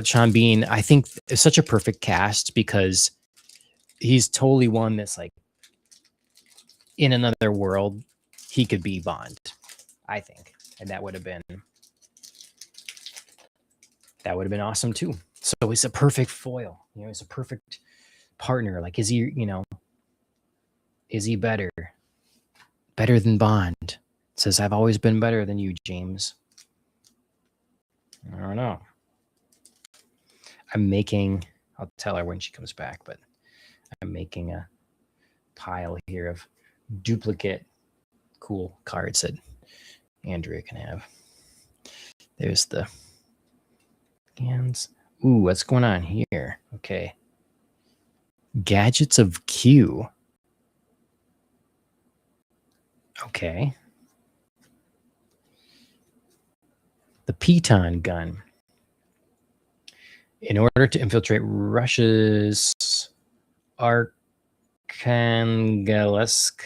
Sean Bean, I think is such a perfect cast because he's totally one that's like, in another world, he could be Bond, I think. And that would have been awesome too. So he's a perfect foil. He's a perfect partner. Like, is he better than Bond? Says, I've always been better than you, James. I don't know. I'll tell her when she comes back, but I'm making a pile here of duplicate cool cards that Andrea can have. There's the hands. Ooh, what's going on here? Okay. Gadgets of Q. Okay. The Piton gun. In order to infiltrate Russia's Arkhangelsk,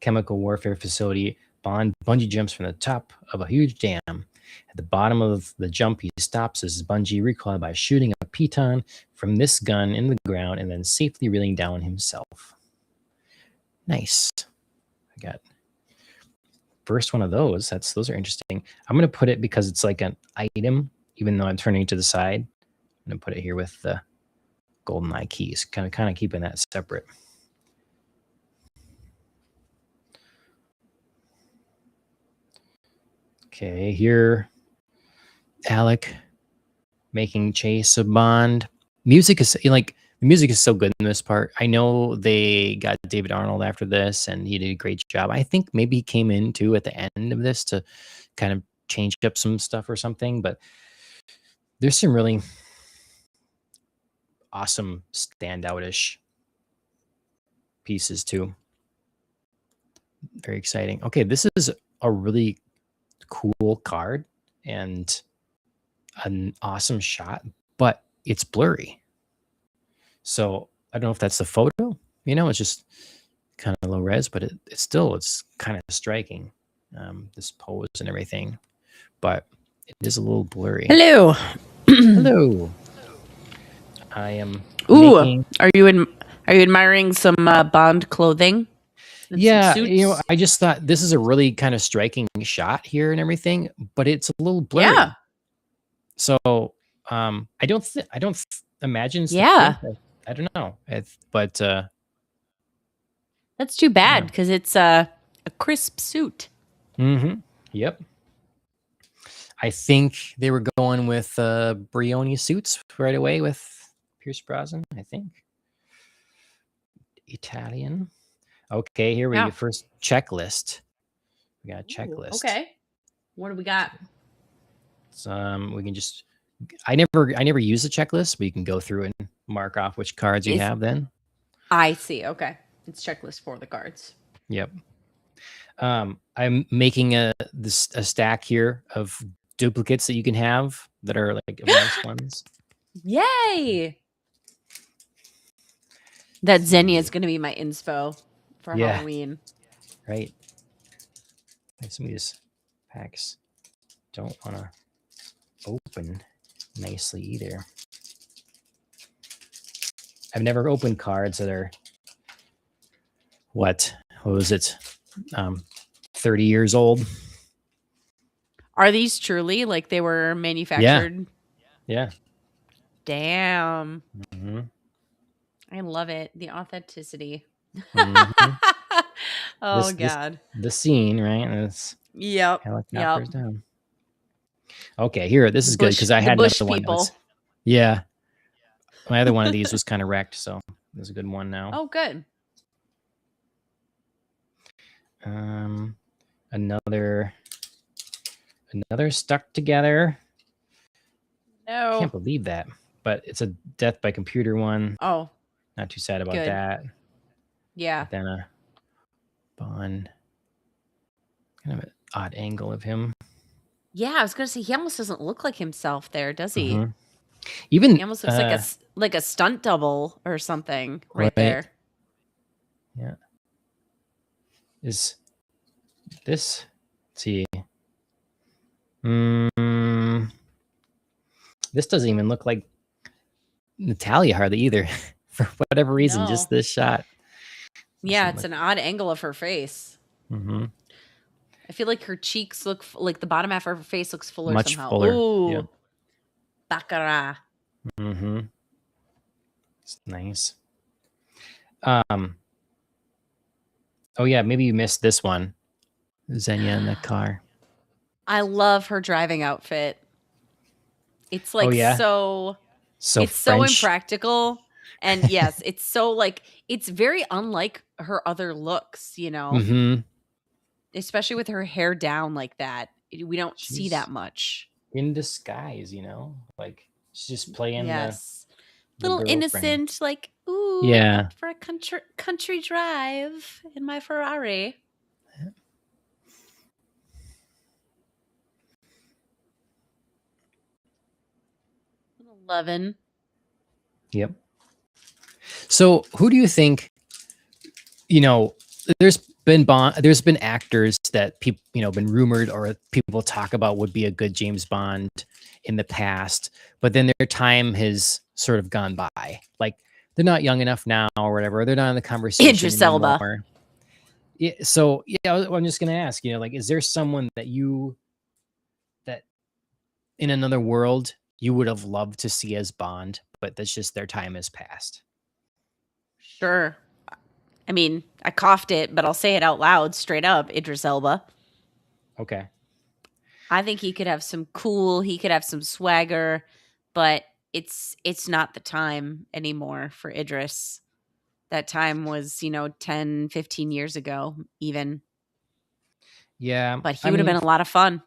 chemical warfare facility, Bond bungee jumps from the top of a huge dam. At the bottom of the jump, he stops his bungee recoil by shooting a piton from this gun in the ground and then safely reeling down himself. Nice. I got first one of those. Those are interesting. I'm going to put it because it's like an item, even though I'm turning it to the side. I'm going to put it here with the Goldeneye keys, kind of keeping that separate. Okay, here, Alec making chase of Bond. Music is the music is so good in this part. I know they got David Arnold after this, and he did a great job. I think maybe he came in too at the end of this to kind of change up some stuff or something. But there's some really awesome standout-ish pieces too. Very exciting. Okay, this is a really cool card and an awesome shot, but it's blurry. So I don't know if that's the photo. It's just kind of low res, but it's kind of striking, this pose and everything. But it is a little blurry. Hello. Hello. I am. Ooh, are you admiring some Bond clothing? Yeah, I just thought this is a really kind of striking shot here and everything, but it's a little blurry. Yeah. So I don't imagine. Yeah. I don't know, but that's too bad because it's a crisp suit. Mm-hmm. Yep. I think they were going with Brioni suits right away with Pierce Brosnan. I think Italian. Okay, here we go. First checklist. We got a checklist. Ooh, okay. What do we got? We can just. I never use a checklist, but you can go through and mark off which cards you have. Then. I see. Okay, it's checklist for the cards. Yep. I'm making a stack here of duplicates that you can have that are like nice ones. Yay! That Xenia is going to be my inspo for Halloween. Right. Some of these packs don't want to open nicely either. I've never opened cards that are what was it? 30 years old. Are these truly like they were manufactured? Yeah. Damn. Mm-hmm. I love it. The authenticity. Mm-hmm. God. The scene, right? And it's helicopters down. Okay, here. This is good because I had another one. Yeah. My other one of these was kind of wrecked, so there's a good one now. Oh, good. Another stuck together. No. I can't believe that. But it's a death by computer one. Oh. Not too sad about that. Yeah. But then a Bond. Kind of an odd angle of him. Yeah, I was gonna say he almost doesn't look like himself there, does he? Mm-hmm. Even he almost looks like a stunt double or something right there. Yeah. Is this? Let's see. This doesn't even look like Natalia hardly either, for whatever reason. No. Just this shot. Yeah, it's an odd angle of her face. Mm-hmm. I feel like her cheeks look like the bottom half of her face looks fuller Much somehow. fuller. Ooh, Yeah. baccarat. Mm-hmm. It's nice. Oh yeah, maybe you missed this one. Xenia in the car. I love her driving outfit. It's Oh like yeah, so it's so French. impractical. And yes, it's so like it's very unlike her other looks, Mm-hmm. especially with her hair down like that. We don't see She's that much. in disguise, like she's just playing Yes. the Little girlfriend. innocent, like, ooh, Yeah. out for a country drive in my Ferrari. 11. Yep. So who do you think, there's been actors that people, been rumored or people talk about would be a good James Bond in the past, but then their time has sort of gone by. Like they're not young enough now or whatever. They're not in the conversation Idris Elba. anymore. Yeah, so I'm just going to ask, like, is there someone that in another world you would have loved to see as Bond, but that's just their time has passed? Sure. I mean, I coughed it, but I'll say it out loud, straight up, Idris Elba. Okay. I think he could have some swagger, but it's not the time anymore for Idris. That time was, 10, 15 years ago even. Yeah. But he would have been a lot of fun.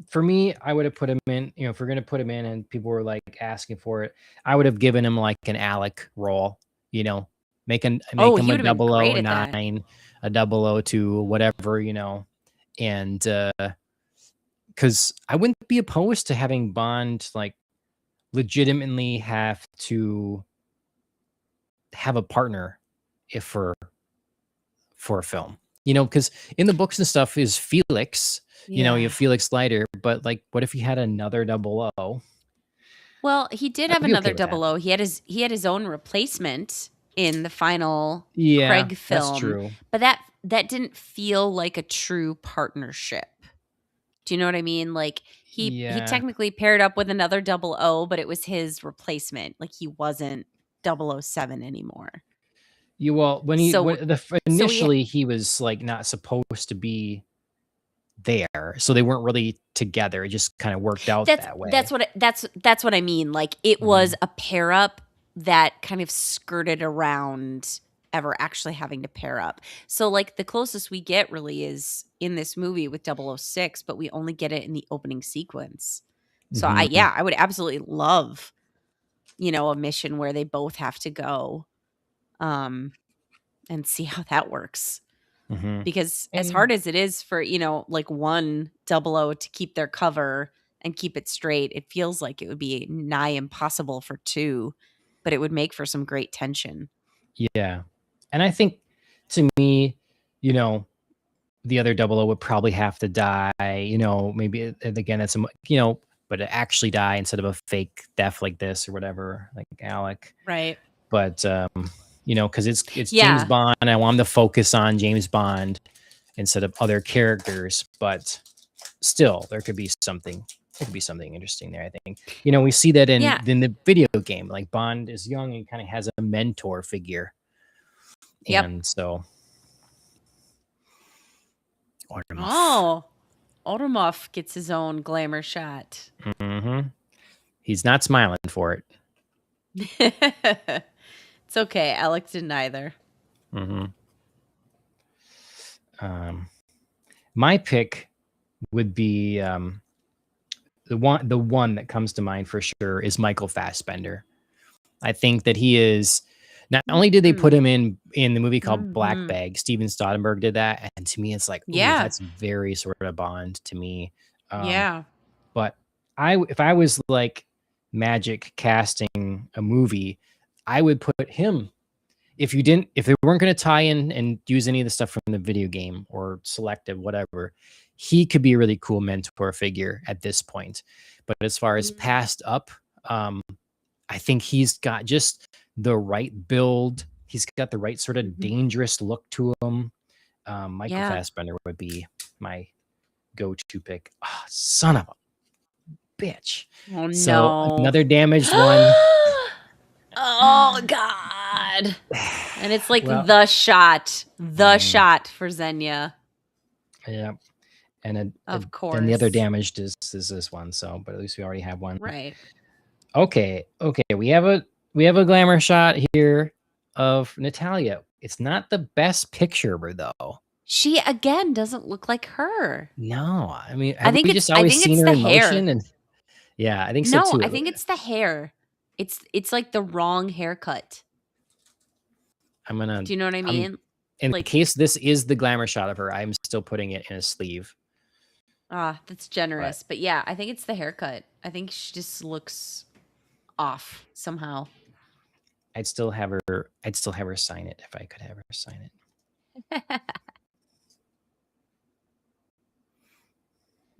For me, I would have put him in, if we're going to put him in and people were like asking for it, I would have given him like an Alec role, make him a 009, a 002, whatever, and because I wouldn't be opposed to having Bond like legitimately have to have a partner if for a film, because in the books and stuff is Felix. You have Felix Leiter, but like, what if he had another 00? Well, he did have another 00. He had his own replacement in the final Craig film. That's true. But that didn't feel like a true partnership. Do you know what I mean? Like he technically paired up with another 00, but it was his replacement. Like he wasn't 007 anymore. Initially he was like not supposed to be there, so they weren't really together. It just kind of worked out that way. That's what I mean. Like it was a pair up that kind of skirted around ever actually having to pair up. So like the closest we get really is in this movie with 006, but we only get it in the opening sequence. So I would absolutely love, a mission where they both have to go and see how that works. Because as hard as it is for, like one 00 to keep their cover and keep it straight, it feels like it would be nigh impossible for two, but it would make for some great tension. Yeah. And I think to me, the other 00 would probably have to die, maybe again, it's but to actually die instead of a fake death like this or whatever, like Alec. Right. But, because it's James Bond. I want them to focus on James Bond instead of other characters, but still there could be something interesting there. I think, we see that in the video game, like Bond is young and kind of has a mentor figure. And so Automov gets his own glamour shot. He's not smiling for it. It's okay. Alex didn't either. My pick would be the one that comes to mind for sure is Michael Fassbender. I think that he is. Not only did they put him in the movie called Black Bag, Steven Soderbergh did that, and to me it's like, that's very sort of Bond to me. But if I was like magic casting a movie, I would put him. If they weren't going to tie in and use any of the stuff from the video game or selective, whatever, he could be a really cool mentor figure at this point. But as far as passed up, I think he's got just the right build He's got the right sort of dangerous look to him. Michael Yeah. Fassbender would be my go-to pick. Oh, son of a bitch. Oh, So no. another damaged one. Oh, God. And it's like Well, the shot for Xenia. yeah. And Of then the other course. damaged is this one. So, but at least we already have one. Right. Okay. We have a glamour shot here of Natalia. It's not the best picture of her though. She again doesn't look like her. No, I mean, I think we it's just always seen her the in hair. motion? And yeah, I think so No, too. I think it's the hair. It's like the wrong haircut. I'm gonna. Do you know what I mean? In Like, case this is the glamour shot of her, I'm still putting it in a sleeve. that's generous. But yeah, I think it's the haircut. I think she just looks off somehow. I'd still have her sign it if I could have her sign it.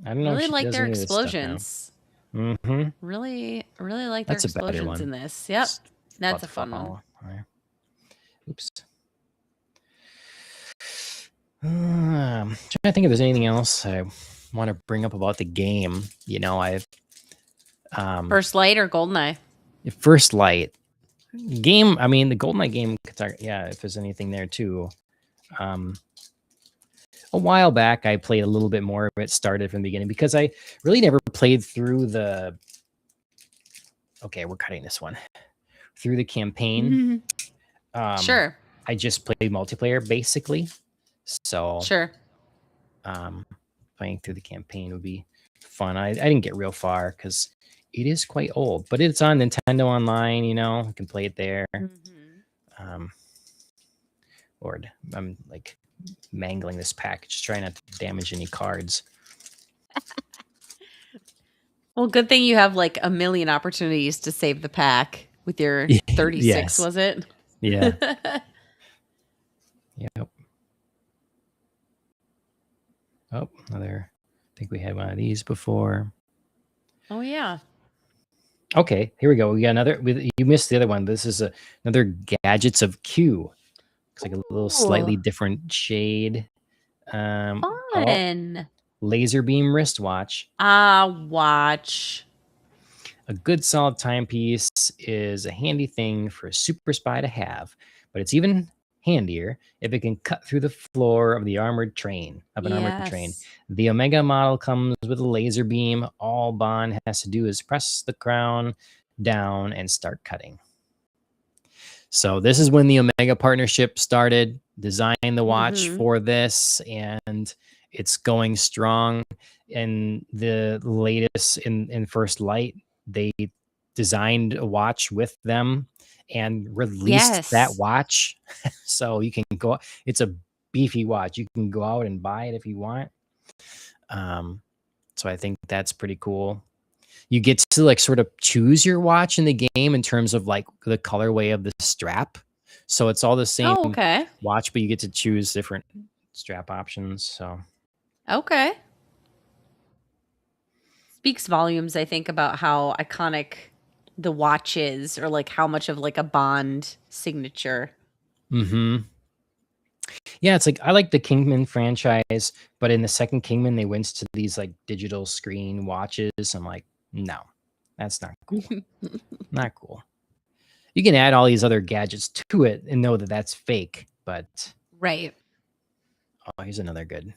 I don't know. Really If she like does their any of this stuff now. explosions. Mm-hmm. Really like That's their a better explosions one. in this. Yep. Just That's a fun one. All right. Oops. Trying to think if there's anything else I want to bring up about the game. You know, I've First Light or Goldeneye? First Light game. I mean, the Goldeneye game. Yeah, if there's anything there too. A while back, I played a little bit more of it. Started from the beginning because I really never played through the. Okay, we're cutting this one through the campaign. Sure. I just played multiplayer basically. So sure. Playing through the campaign would be fun. I didn't get real far because it is quite old, but it's on Nintendo Online. You know, you can play it there. Lord, I'm like mangling this package, trying not to damage any cards. Well, good thing you have like a million opportunities to save the pack with your 36, yes. Was it? Yeah. Yep. Oh, another. I think we had one of these before. Oh, yeah. Okay, here we go. We got another. You missed the other one. This is another Gadgets of Q. Looks like a little slightly different shade. Fun. Laser beam wristwatch. Watch. A good solid timepiece is a handy thing for a super spy to have, but it's even handier if it can cut through the floor of the armored train. The Omega model comes with a laser beam. All Bond has to do is press the crown down and start cutting. So this is when the Omega partnership started, designed the watch for this, and it's going strong. And the latest in First Light, they designed a watch with them and released that watch. So you can go, it's a beefy watch. You can go out and buy it if you want. So I think that's pretty cool. You get to like sort of choose your watch in the game in terms of like the colorway of the strap. So it's all the same watch, but you get to choose different strap options. So speaks volumes, I think, about how iconic the watch is, or like how much of like a Bond signature. Yeah, it's like I like the Kingman franchise, but in the second Kingman, they went to these like digital screen watches. I'm like, no, that's not cool. Not cool. You can add all these other gadgets to it and know that that's fake, but right. Oh, here's another good.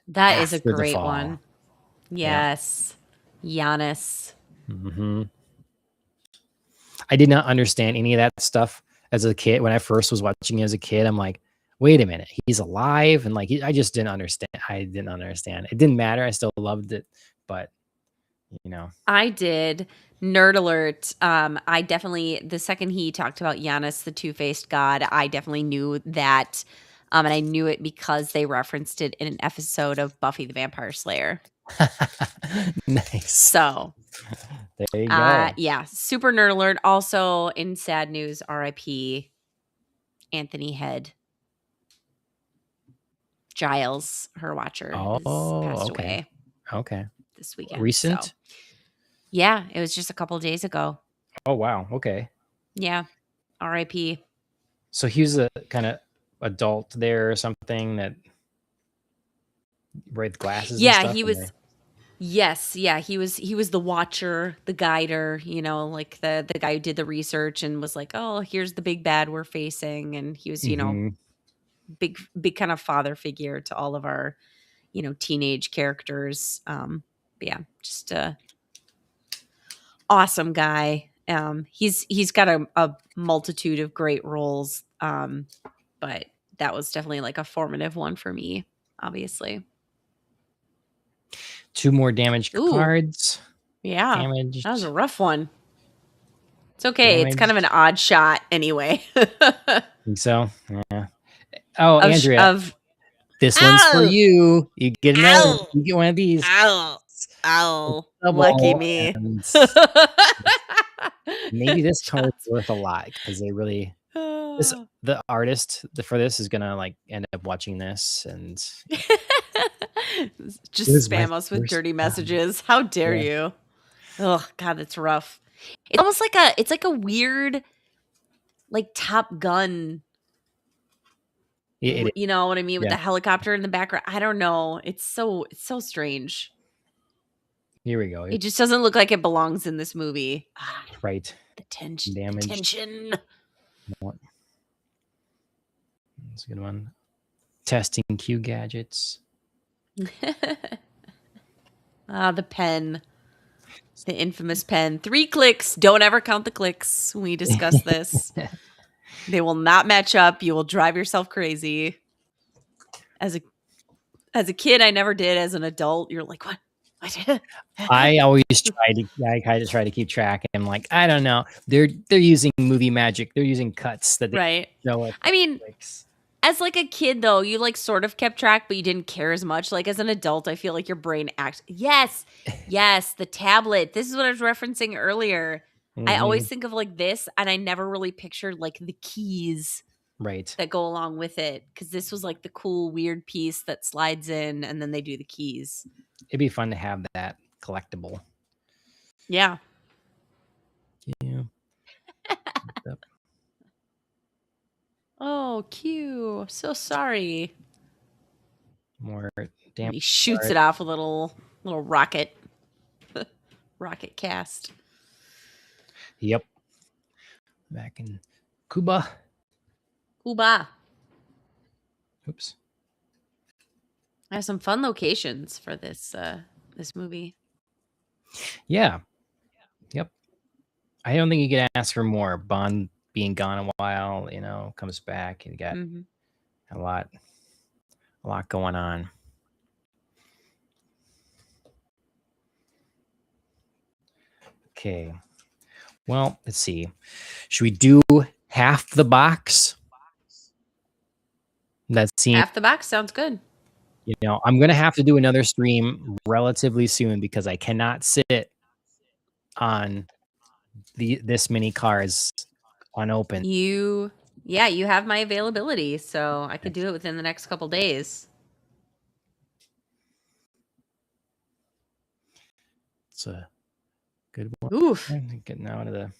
That is a great one. Yes. Yeah. Giannis. I did not understand any of that stuff as a kid. When I first was watching it as a kid, I'm like, wait a minute, he's alive? And like, I just didn't understand. It didn't matter. I still loved it, but you know. I did. Nerd alert. I definitely, the second he talked about Giannis, the two-faced god, I definitely knew that. And I knew it because they referenced it in an episode of Buffy the Vampire Slayer. Nice. So there you go. Yeah, super nerd alert. Also, in sad news, R.I.P. Anthony Head. Giles, her watcher, has passed away. Okay. This weekend. Recent? So. Yeah, it was just a couple of days ago. Oh, wow. Okay. Yeah. R.I.P. So he was a kind of adult there or something that with glasses and Yeah, stuff. he was. Yes, yeah, he was the watcher, the guider, like the guy who did the research and was like, "Oh, here's the big bad we're facing." And he was, big kind of father figure to all of our, teenage characters. But yeah, just a awesome guy. He's got a multitude of great roles. But that was definitely like a formative one for me, obviously. 2 more damaged Ooh, cards. yeah. That was a Damaged. rough one. It's okay. It's kind of an Damaged. odd shot anyway. Think so? Yeah. Oh, of sh- Andrea, of this one's for ow, you. You get another one. ow, You get one of these. ow, It's ow. Lucky double, me. and maybe this card is worth a lot because they really the artist for this is gonna like end up watching this and Just it was my spam us with first dirty time. messages. How dare Yeah. you? Oh God, that's rough. It's almost like a weird like Top Gun. It You know what I mean, with yeah. the helicopter in the background. I don't know. It's so strange. Here we go. It just doesn't look like it belongs in this movie. Ah, Right. the tension. The Damaged. tension. That's a good one. Testing Q gadgets. The pen. The infamous pen. 3 clicks. Don't ever count the clicks when we discuss this. They will not match up. You will drive yourself crazy. As a kid, I never did. As an adult, you're like, what? I always I kind of try to keep track. I'm like, I don't know. They're using movie magic. They're using cuts that they Right. show us. I mean, as like a kid though, you like sort of kept track, but you didn't care as much. Like as an adult, I feel like your brain acts. Yes, the tablet. This is what I was referencing earlier. I always think of like this, and I never really pictured like the keys Right. that go along with it, because this was like the cool weird piece that slides in, and then they do the keys. It'd be fun to have that collectible. Yeah. Yeah. Oh, Q. So sorry. More And damn. he shoots it off with a little rocket. Rocket cast. Yep. Back in Cuba. Cuba. Oops. I have some fun locations for this movie. Yeah. Yep. I don't think you could ask for more. Bond being gone a while, comes back and got a lot going on. Okay. Well, let's see. Should we do half the box? That seems Half the box sounds good. I'm going to have to do another stream relatively soon because I cannot sit on this many cards unopened. You have my availability, so I could do it within the next couple days. It's a good one. Oof. Getting out of the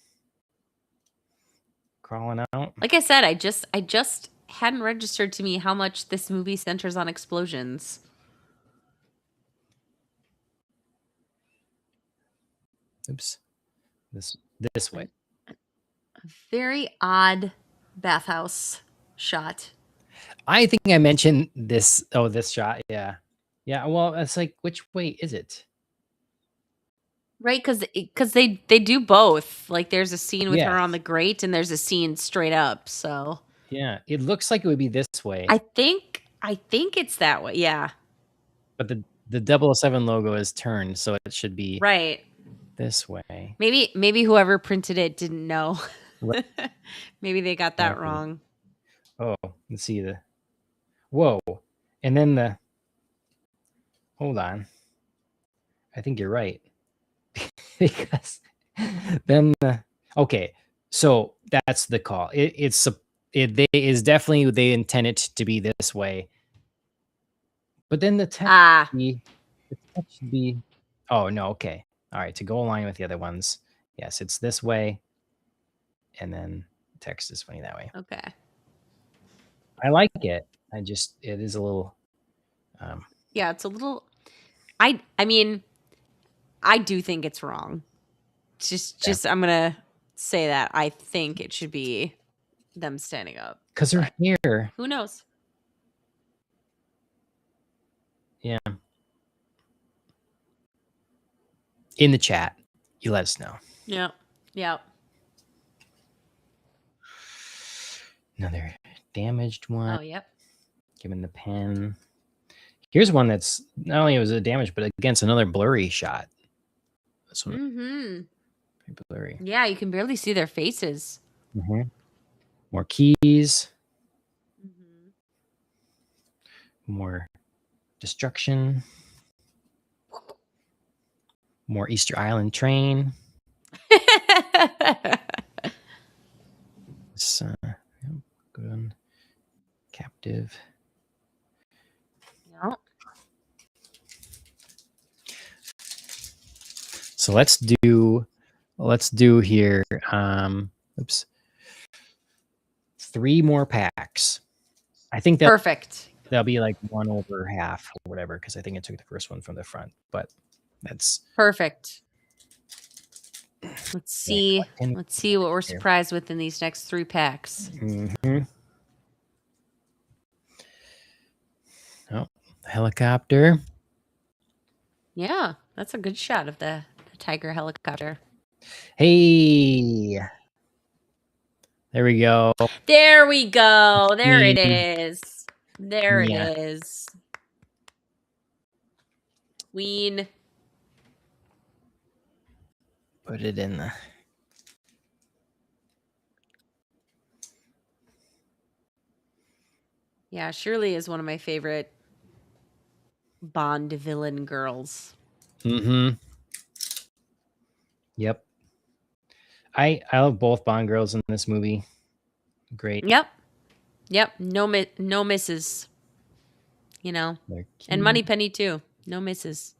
crawling out. Like I said, I just hadn't registered to me how much this movie centers on explosions. Oops. This way. A very odd bathhouse shot. I think I mentioned this. Oh, this shot. Yeah. Yeah. Well, it's like, which way is it? Right, because they do both. Like there's a scene with her Yes. on the grate, and there's a scene straight up. So Yeah, it looks like it would be this way. I think it's that way. Yeah. But the 007 logo is turned, so it should be Right. this way. Maybe whoever printed it didn't know. Right. Maybe they got that wrong. Oh, let's see whoa. And then hold on. I think you're right. Because then okay, so that's the call. It is definitely they intend it to be this way. But then the text should be oh no, okay. All right, to go along with the other ones. Yes, it's this way. And then text is funny that way. Okay. I like it. It is a little. Yeah, it's a little. I mean, I do think it's wrong. Just I'm gonna say that I think it should be them standing up. Because her hair. Who knows? Yeah. In the chat, you let us know. Yeah. Yeah. Another damaged one. Oh, yep. Given the pen. Here's one that's not only was it damaged, but against another blurry shot. This one. Mm-hmm. Pretty blurry. Yeah, you can barely see their faces. Mm-hmm. More keys. Mm-hmm. More destruction. More Easter Island train. This, good one. Captive. Yeah. So let's do here. Oops. 3 more packs. I think Perfect. That'll be like 1 over half or whatever, because I think I took the first one from the front, but that's perfect. Let's see. Let's see what we're surprised with in these next 3 packs. Mm-hmm. Oh, helicopter. Yeah, that's a good shot of the tiger helicopter. Hey, there we go. There we go. There it is. There it is. Queen. Put it in the. Yeah, Shirley is one of my favorite Bond villain girls. Mm-hmm. Yep. I love both Bond girls in this movie. Great. Yep. No misses. You know. And Moneypenny too. No misses.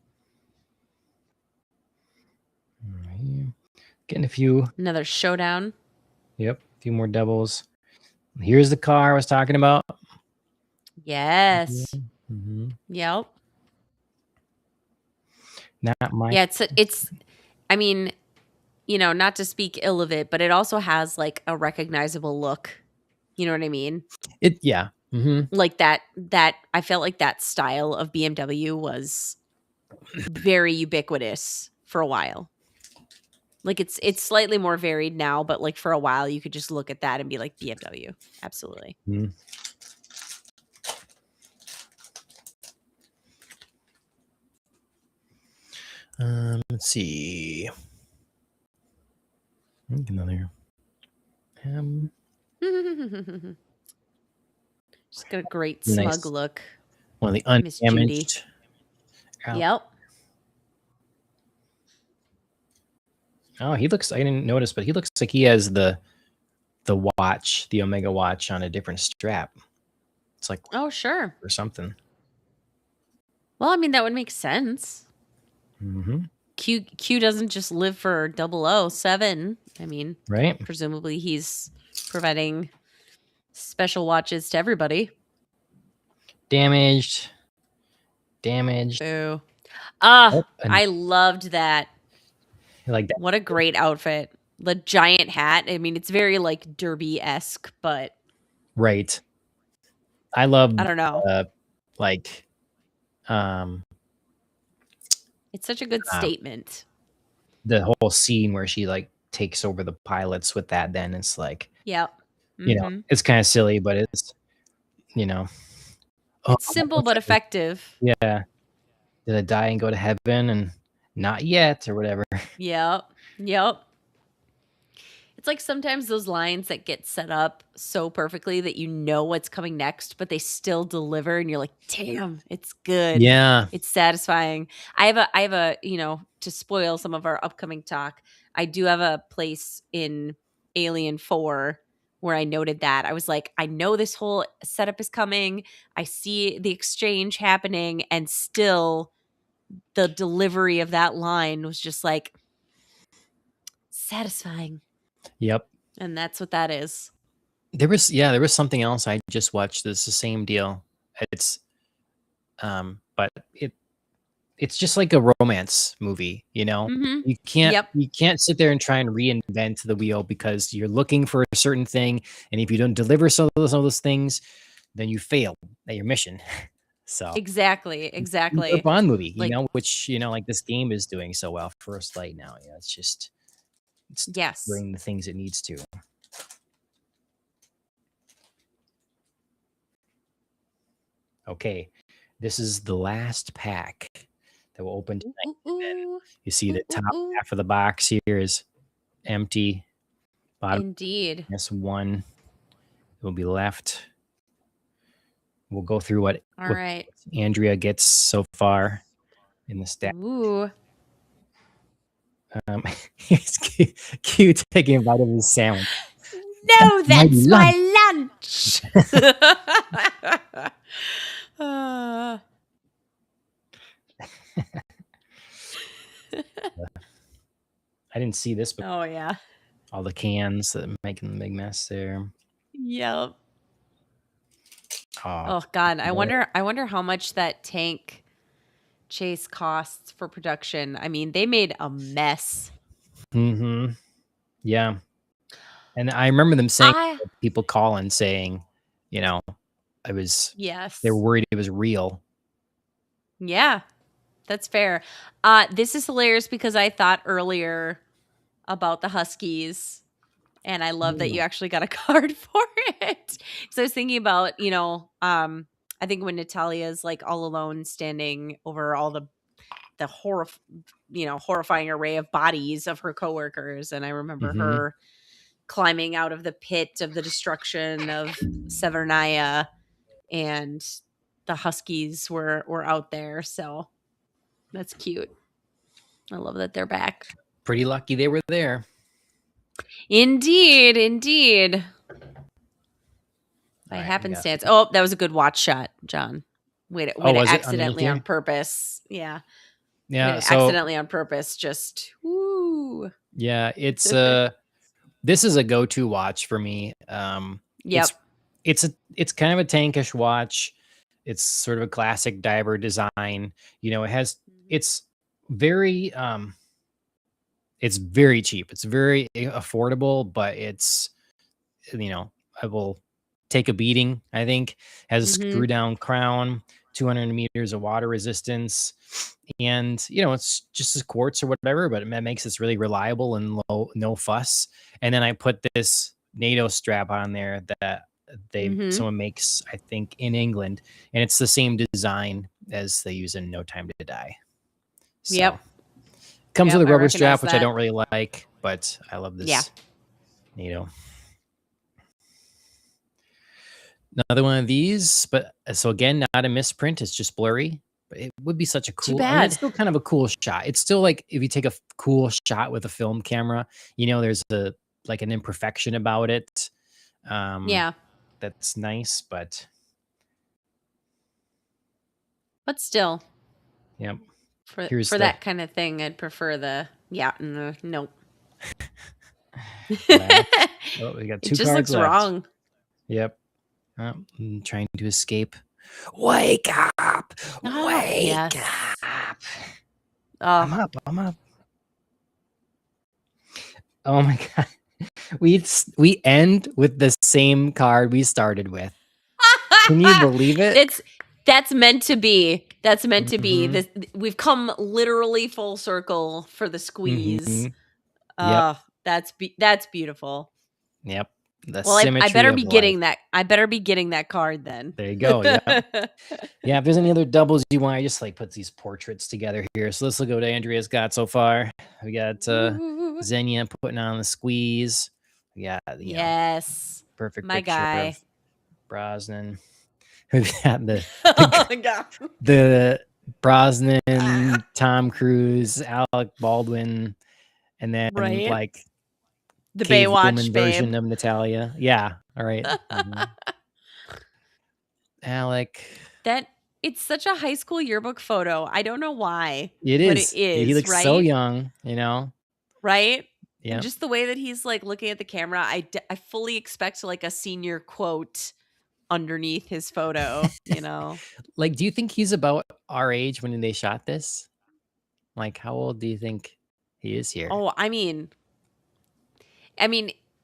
Getting a few. Another showdown. Yep. A few more doubles. Here's the car I was talking about. Yes. Mm-hmm. Yep. Not my. Yeah, it's. I mean, you know, not to speak ill of it, but it also has like a recognizable look. You know what I mean? Yeah. Mm-hmm. Like that I felt like that style of BMW was very ubiquitous for a while. Like it's slightly more varied now, but like for a while you could just look at that and be like BMW. Absolutely. Mm-hmm. Let's see. Another. Just got a great smug look. One of the undamaged. Yep. Oh, he looks. I didn't notice, but he looks like he has the watch, the Omega watch, on a different strap. It's like, oh sure, or something. Well, I mean that would make sense. Mm-hmm. Q doesn't just live for 007. I mean, right? Presumably he's providing special watches to everybody. Damaged. Boo. I loved that. Like that. What a great outfit. The giant hat. I mean, it's very like derby-esque, but right. I love. I don't know. Like, it's such a good statement. The whole scene where she like takes over the pilots with that, then it's like, yep. Mm-hmm. You know, it's kind of silly, but it's, you know, it's simple but effective. Yeah. Did I die and go to heaven? And not yet, or whatever. Yep. It's like sometimes those lines that get set up so perfectly that you know what's coming next, but they still deliver and you're like, damn, it's good. Yeah. It's satisfying. I have a, you know, to spoil some of our upcoming talk, I do have a place in Alien 4 where I noted that. I was like, I know this whole setup is coming. I see the exchange happening, and still the delivery of that line was just like satisfying. Yep. And that's what that is. There was something else I just watched that's the same deal. It's, but it's just like a romance movie, you know? Mhm. You can't Yep. you can't sit there and try and reinvent the wheel because you're looking for a certain thing, and if you don't deliver some of those things, then you fail at your mission. So, Exactly, either a exactly. Bond movie, Like, which, like this game is doing so well for First Light now, it's yes. doing the things it needs to. Okay, this is the last pack that will open Ooh, tonight. ooh, Then ooh. you see Ooh, the ooh, top ooh. half of the box here is empty. Bottom, Indeed. yes, one will be left. We'll go through what Alright. Andrea gets so far in the stack. Ooh. It's cute taking a bite of his sandwich. That's No, my that's lunch. my lunch. Uh, I didn't see this, but oh, yeah. all the cans that making the big mess there. Yep. Oh, Oh god, I wonder how much that tank chase costs for production. I mean, they made a mess. mm-hmm. Yeah. And I remember them saying, I people calling saying, you know, I was they were Yes. worried it was real. Yeah, that's fair. This is hilarious because I thought earlier about the Huskies, and I love that you Ooh. actually got a card for it. So I was thinking about, I think when Natalia's like all alone standing over all the horrifying array of bodies of her coworkers, and I remember Mhm. her climbing out of the pit of the destruction of Severnaya, and the Huskies were out there. So that's cute. I love that they're back. Pretty lucky they were there. Indeed, indeed. By Alright, we got happenstance. Oh, that was a good watch shot, John. Way Oh, to was it underneath accidentally on here? purpose. Yeah. Way Yeah, to so accidentally on purpose. Just woo. yeah, this is a go-to watch for me. It's Yep. it's kind of a tankish watch. It's sort of a classic diver design. It has Mhm. it's very it's very cheap. It's very affordable, but you know, I will take a beating, I think. Has a screw Mhm. down crown, 200 meters of water resistance. And, it's just a quartz or whatever, but it makes this really reliable and no fuss. And then I put this NATO strap on there that Mhm. someone makes, I think, in England. And it's the same design as they use in No Time to Die. So Yep. comes with Yep. a I rubber recognize strap, which I that. don't really like, but I love Yeah. this NATO. Another one of these, but so again, not a misprint. It's just blurry. But it would be such a Too cool. I mean, it's bad. still kind of a cool shot. It's still like if you take a cool shot with a film camera, there's like an imperfection about it. Um, Yeah. that's nice, but But still, yeah. for Here's for the that kind of thing, I'd prefer the yeah, no, nope. last. Oh, we got It two just cards looks left. wrong. Yep. I'm trying to escape. Wake up! Oh, Wake yes. up! I'm Oh. up. I'm up. Oh my god. We end with the same card we started with. Can you believe it? That's that's meant to be. That's meant to be. Mhm. We've come literally full circle for the squeeze. Mhm. Yep. Oh, that's beautiful. Yep. The Well, I symmetry better of be life. getting that. I better be getting that card then. There you go. Yep. Yeah, if there's any other doubles you want, I just like put these portraits together here. So let's look at what Andrea's got so far. We got Ooh, Xenia putting on the squeeze. We got, yes, perfect my picture of guy. Brosnan. We got the Oh my god. the Ah, Brosnan, Tom Cruise, Alec Baldwin, and then right? like The cave Baywatch woman babe. version of Natalia. Yeah. All right. Mhm. Alec. That it's such a high school yearbook photo. I don't know why, It but it is. He is, looks so right? young, Right? Yeah. And just the way that he's like looking at the camera, I fully expect like a senior quote underneath his photo, you know? Like, do you think he's about our age when they shot this? Like, how old do you think he is here? Oh, I mean,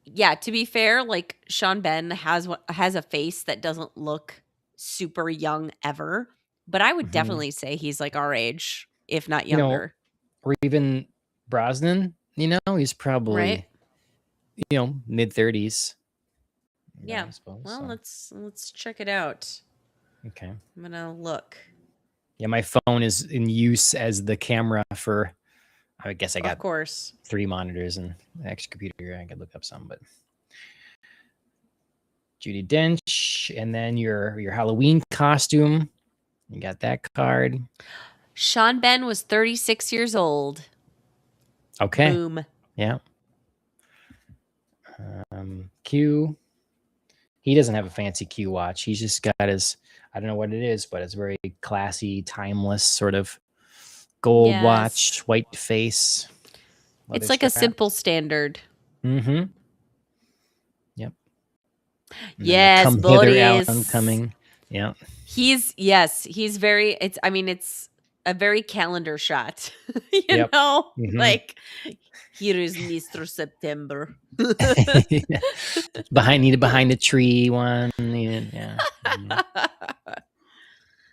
yeah, to be fair, like Sean Ben has a face that doesn't look super young ever, but I would Mhm. definitely say he's like our age, if not You know, younger, or even Brosnan, he's right? probably, mid-30s, Yeah. I suppose, Well, so, let's check it out. okay. I'm gonna look. Yeah, my phone is in use as the camera for I guess I Of got course. 3 monitors and an extra computer. I could look up some, but Judi Dench, and then your Halloween costume. You got that card. Sean Ben was 36 years old. Okay. Boom. Yeah. Q. He doesn't have a fancy Q watch. He's just got his, I don't know what it is, but it's very classy, timeless sort of gold watch, Yes. white face, leather It's like a strap. simple standard. Mm-hmm. Yep. And then the Yes, come hither, Alan Boris. coming. Yeah. He's very it's a very calendar shot. Yep. Mm-hmm. Like here is Mr. September. behind the tree one. Yeah. Mm-hmm.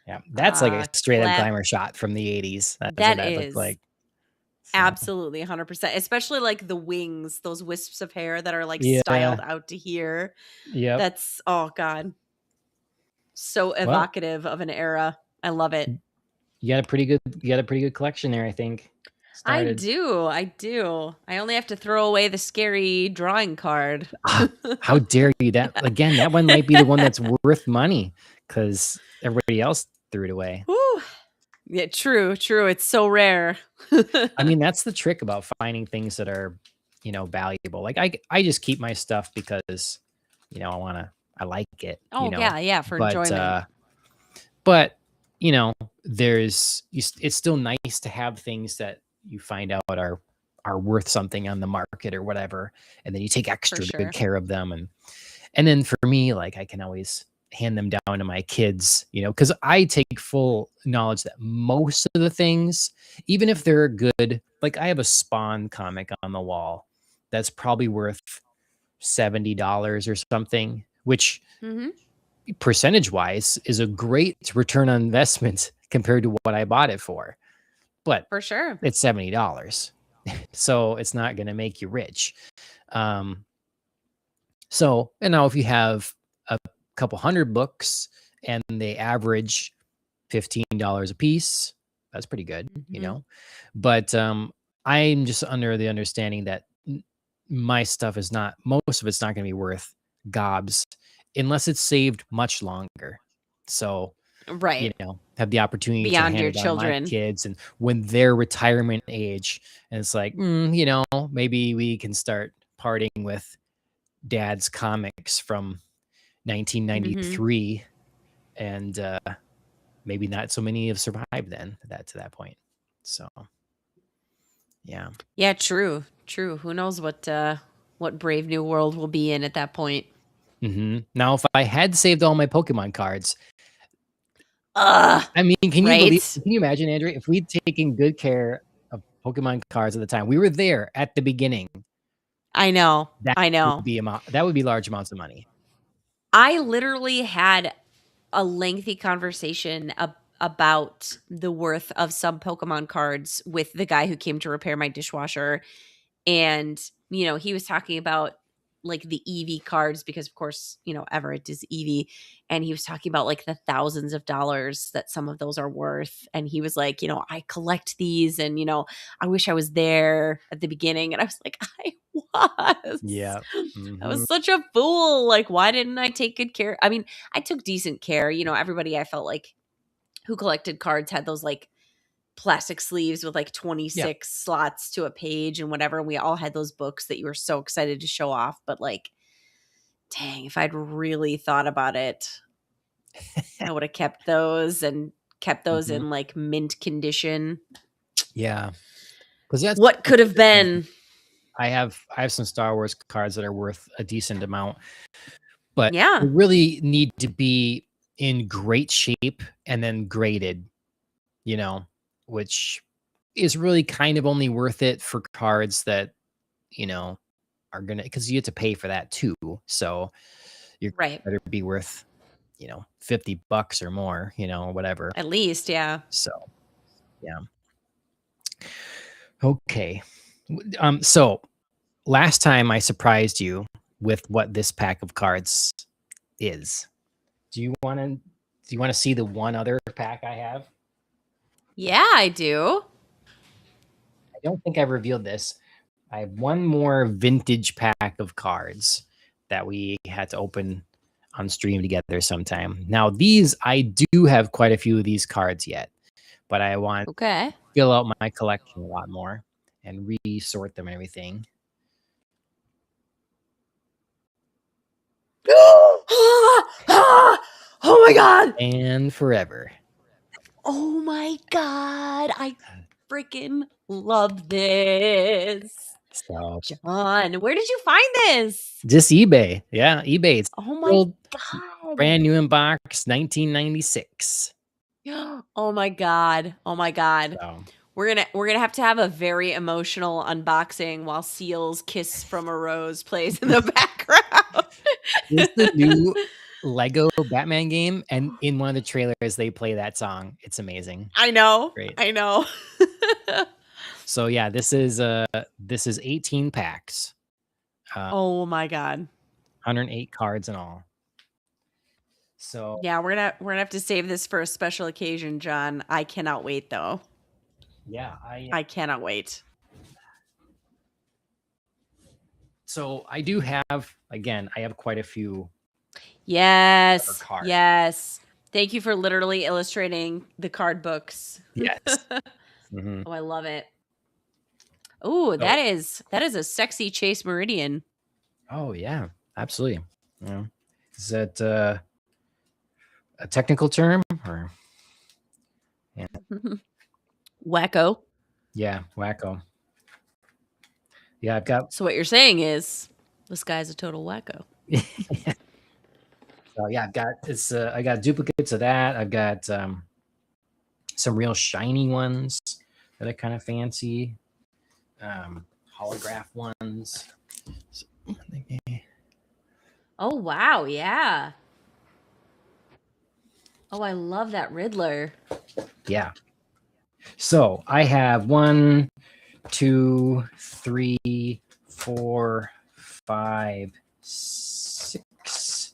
Yeah. That's like a straight up Clap. glamour shot from the 80s. That's what That that looked is like. So, absolutely 100%, especially like the wings, those wisps of hair that are like yeah. styled out to here. Yep. That's oh god. So Well, evocative of an era. I love it. you got a pretty good collection there, I think. I Started. do. I do. I only have to throw away the scary drawing card. How dare you? That one might be the one that's worth money because everybody else threw it away. Whew. Yeah, true. It's so rare. I mean, that's the trick about finding things that are, valuable. Like I just keep my stuff because, I like it, Oh, yeah, for but, enjoyment. but, it's still nice to have things that you find out are worth something on the market or whatever. And then you take extra sure. good care of them. And then for me, like I can always hand them down to my kids, because I take full knowledge that most of the things, even if they're good, like I have a Spawn comic on the wall that's probably worth $70 or something, which Mhm. percentage wise is a great return on investment compared to what I bought it for. But For sure. it's $70. So it's not going to make you rich. So, and now if you have a couple hundred books and they average $15 a piece, that's pretty good, Mhm. But I'm just under the understanding that my stuff is not, most of it's not going to be worth gobs unless it's saved much longer. So, Right. have the opportunity to Beyond hand your it down to my children. kids and when they're retirement age, and it's like, maybe we can start parting with dad's comics from Mhm. 1993 and maybe not so many have survived then to that point. So yeah. Yeah, true. Who knows what Brave New World will be in at that point. Now if I had saved all my Pokemon cards, Ugh. I mean, can Right? you imagine, Andrew, if we'd taken good care of Pokemon cards at the time? We were there at the beginning. I know. That I know. would be large amounts of money. I literally had a lengthy conversation about the worth of some Pokemon cards with the guy who came to repair my dishwasher. And, he was talking about like the Eevee cards because, of course, Everett is Eevee. And he was talking about like the thousands of dollars that some of those are worth. And he was like, I collect these and, I wish I was there at the beginning. And I was like, I was. Yeah. I was such a fool. Like, why didn't I take good care? I mean, I took decent care. Everybody I felt like who collected cards had those like plastic sleeves with like 26 slots to a page and whatever. And we all had those books that you were so excited to show off. But like, dang, if I'd really thought about it, I would have kept those in like mint condition. Yeah. Because that's What could have been? I have some Star Wars cards that are worth a decent amount, but Yeah. they really need to be in great shape and then graded, which is really kind of only worth it for cards that, are gonna, because you have to pay for that too. So you Right. better be worth, $50 or more, whatever. At least, yeah. So yeah. Okay. So last time I surprised you with what this pack of cards is. Do you want to see the one other pack I have? Yeah, I do. I don't think I've revealed this. I have one more vintage pack of cards that we had to open on stream together sometime. Now, these I do have quite a few of these cards yet, but I want to Okay. fill out my collection a lot more and resort them and everything. Oh my god. And forever. Oh my god. I freaking love this. So John, where did you find this? just eBay. Yeah, eBay. It's Oh my still god. brand new in box, 1996. Oh my god. Oh my god. So We're gonna have to have a very emotional unboxing while Seal's "Kiss from a Rose" plays in the background. it's the new Lego Batman game, and in one of the trailers they play that song. It's amazing. I know. Great. I know. So yeah, this is 18 packs. Oh my god. 108 cards in all. So Yeah, we're gonna have to save this for a special occasion, John. I cannot wait though. yeah, I cannot wait. so I do have, again, I have quite a few. Yes. Card. Yes. Thank you for literally illustrating the card books. Yes. Mhm. Oh, I love it. Oh, that is a sexy Chase Meridian. Oh yeah, absolutely. Yeah. Is that a technical term or? Yeah. Wacko. Yeah, wacko. Yeah, I've got. So what you're saying is this guy's a total wacko. So yeah, I've got I got duplicates of that. I've got some real shiny ones that I kind of fancy. Holograph ones. So, Oh wow, yeah. Oh, I love that Riddler. yeah. So I have 1, 2, 3, 4, 5, 6,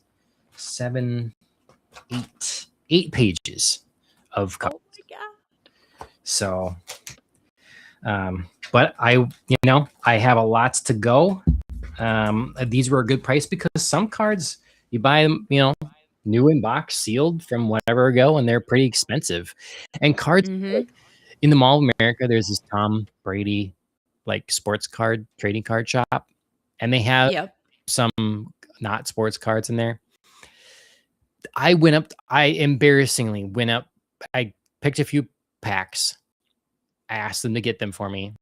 7, 8 pages of cards. Oh my god. So, but I have a lot to go. These were a good price because some cards you buy them, new in box, sealed from whatever ago, and they're pretty expensive. And cards like, in the Mall of America, there's this Tom Brady like sports card trading card shop, and they have some not sports cards in there. I embarrassingly went up. I picked a few packs. I asked them to get them for me,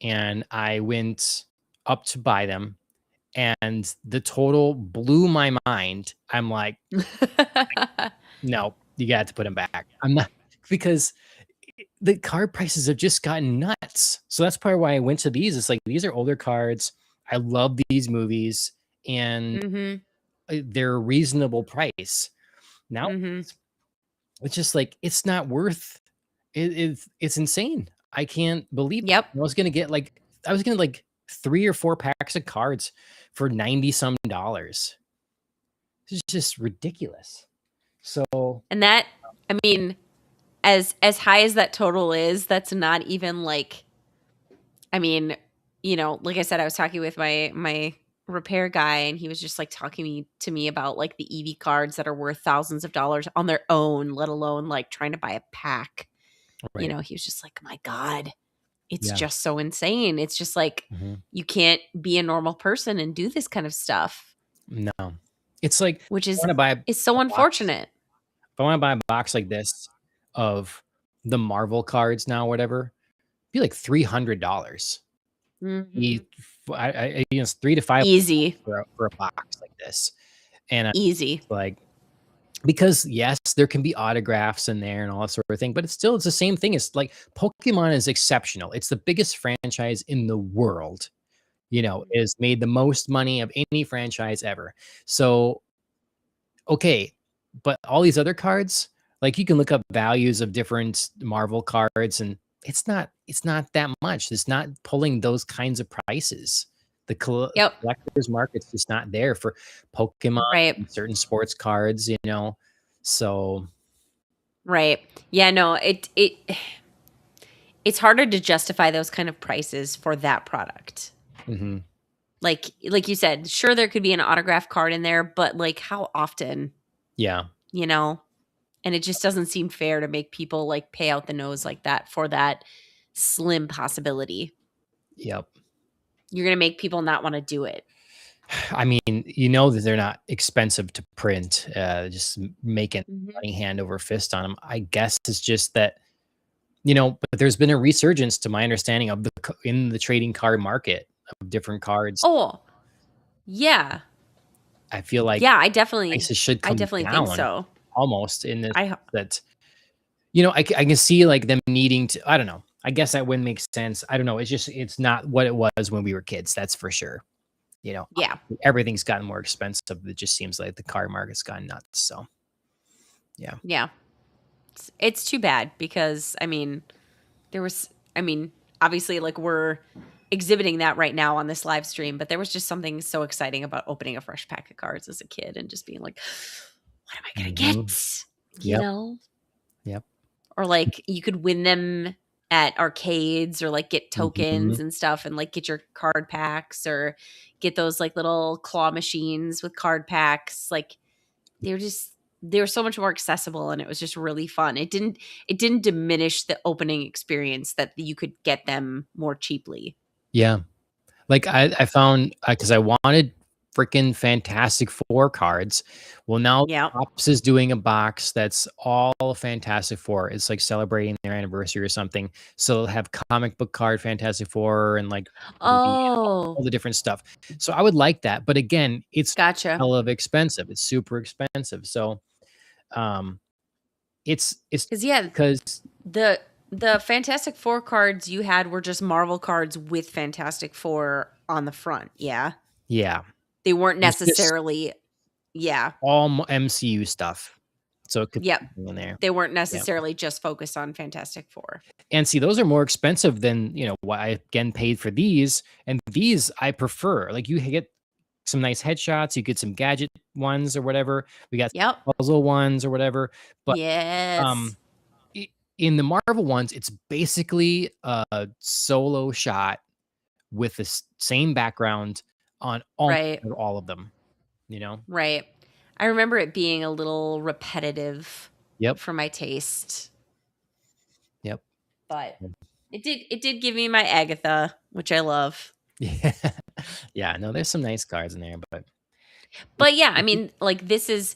and I went up to buy them, and the total blew my mind. I'm like, no, you got to put them back. I'm not, because the card prices have just gotten nuts. So that's probably why I went to these. It's like, these are older cards. I love these movies, and they're a reasonable price. Now it's just like, it's not worth it. It's insane. I can't believe it. I was gonna get like 3 or 4 packs of cards for $90-some. It's just ridiculous. So, and that, I mean, as high as that total is, that's not even like, I mean, like I said, I was talking with my repair guy, and he was just like talking to me about like the EV cards that are worth thousands of dollars on their own, let alone like trying to buy a pack. Right. He was just like, my God, it's just so insane. It's just like, you can't be a normal person and do this kind of stuff. No, it's like, which is so unfortunate. If I want to buy a box like this of the Marvel cards now, whatever, it'd be like $300. Be it's 3 to 5 Easy. for a box like this, and I Easy. like because yes, there can be autographs in there and all that sort of thing, but it's the same thing. It's like Pokemon is exceptional. It's the biggest franchise in the world. It has made the most money of any franchise ever. So, okay, but all these other cards, like you can look up values of different Marvel cards, and it's not that much. It's not pulling those kinds of prices. The Yep. collector's market's just not there for Pokemon Right. and certain sports cards. So, Right. Yeah, no, it's harder to justify those kind of prices for that product. mhm, Like you said, sure there could be an autograph card in there, but like how often, yeah, you know? And it just doesn't seem fair to make people like pay out the nose like that for that slim possibility. yep. You're going to make people not want to do it. I mean, that they're not expensive to print. Just making Mhm. money hand over fist on them. I guess it's just that but there's been a resurgence, to my understanding, of in the trading card market of different cards. Oh, yeah. I feel like Yeah, I prices should come definitely think down so. almost in this I that I can see like them needing to. I don't know. I guess that wouldn't make sense. I don't know. It's not what it was when we were kids. That's for sure. yeah. Everything's gotten more expensive. It just seems like the card market's gone nuts. So yeah. Yeah. It's too bad because there was obviously like we're exhibiting that right now on this live stream, but there was just something so exciting about opening a fresh pack of cards as a kid and just being like, what am I going to Mhm. get? You Yep. know? Yep. Or like you could win them at arcades or like get tokens Mhm. and stuff and like get your card packs or get those like little claw machines with card packs. Like they were so much more accessible and it was just really fun. It didn't diminish the opening experience that you could get them more cheaply. Yeah. Like, I found because I wanted freaking Fantastic Four cards. Well, now Yeah. Topps is doing a box that's all Fantastic Four. It's, like, celebrating their anniversary or something. So they'll have comic book card Fantastic Four and, like, movie and Oh, all the different stuff. So I would like that, but again, it's gotcha. hell of expensive. It's super expensive. So, um, it's Because yeah, because the the Fantastic Four cards you had were just Marvel cards with Fantastic Four on the front. Yeah. yeah, They weren't it's just necessarily yeah. all MCU stuff. So it could Yep. be in there. They weren't Yeah. necessarily just focused on Fantastic Four. And see, those are more expensive than, what I again paid for these. And these I prefer. Like you get some nice headshots, you get some gadget ones or whatever. We got Yep. some puzzle ones or whatever. But Yes. um in the Marvel ones, it's basically a solo shot with the same background on almost Right. all of them, you know? Right. I remember it being a little repetitive Yep. for my taste, Yep. but it did give me my Agatha, which I love. Yeah. Yeah, no, there's some nice cards in there, but But yeah, like this is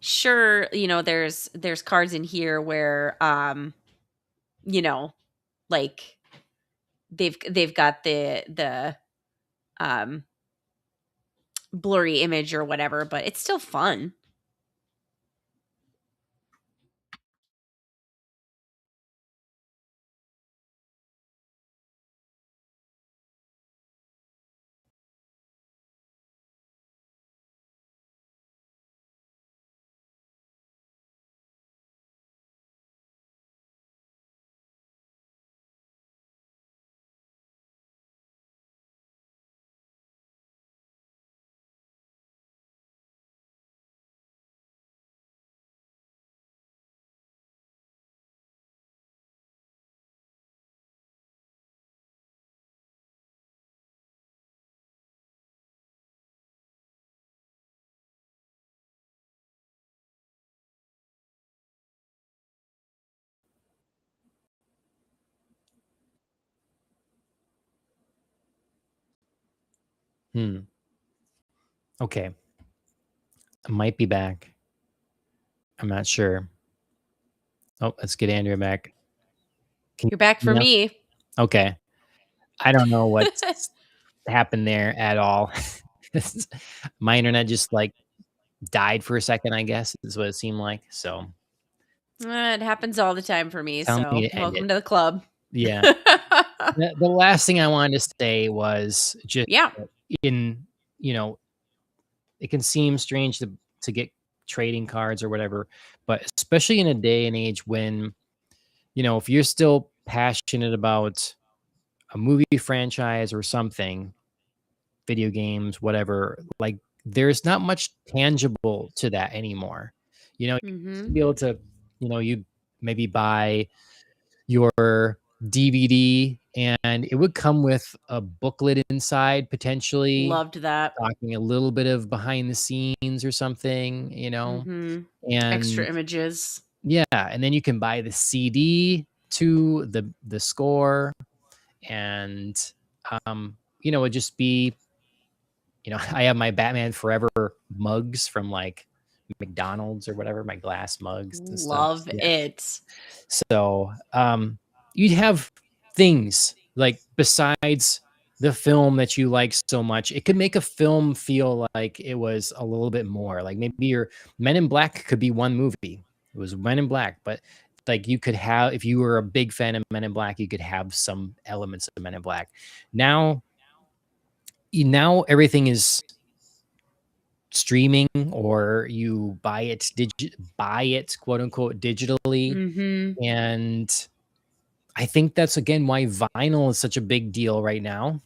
sure, there's cards in here where you know, like they've got the um blurry image or whatever, but it's still fun. hmm. Okay. I might be back. I'm not sure. Oh, let's get Andrea back. Can You're back you for hear me me. now? Okay. I don't know what's happen there at all. My internet just like died for a second, I guess, is what it seemed like. So It happens all the time for me, tell me so to end it. welcome to the club. Yeah. The last thing I wanted to say was just Yeah. in, you know, it can seem strange to get trading cards or whatever, but especially in a day and age when, if you're still passionate about a movie franchise or something, video games, whatever, like there's not much tangible to that anymore. You used to Mhm. be able to, you maybe buy your DVD and it would come with a booklet inside, potentially Loved that. talking a little bit of behind the scenes or something, Mhm. Extra and images. yeah, and then you can buy the CD to the score, and it'd just be, I have my Batman Forever mugs from like McDonald's or whatever, my glass mugs and stuff. Love Yeah. it. So, you'd have things like besides the film that you like so much, it could make a film feel like it was a little bit more. Like maybe your Men in Black could be one movie. It was Men in Black, but like you could have, if you were a big fan of Men in Black, you could have some elements of Men in Black. Now everything is streaming, or you buy it quote unquote digitally. Mhm. And I think that's again why vinyl is such a big deal right now,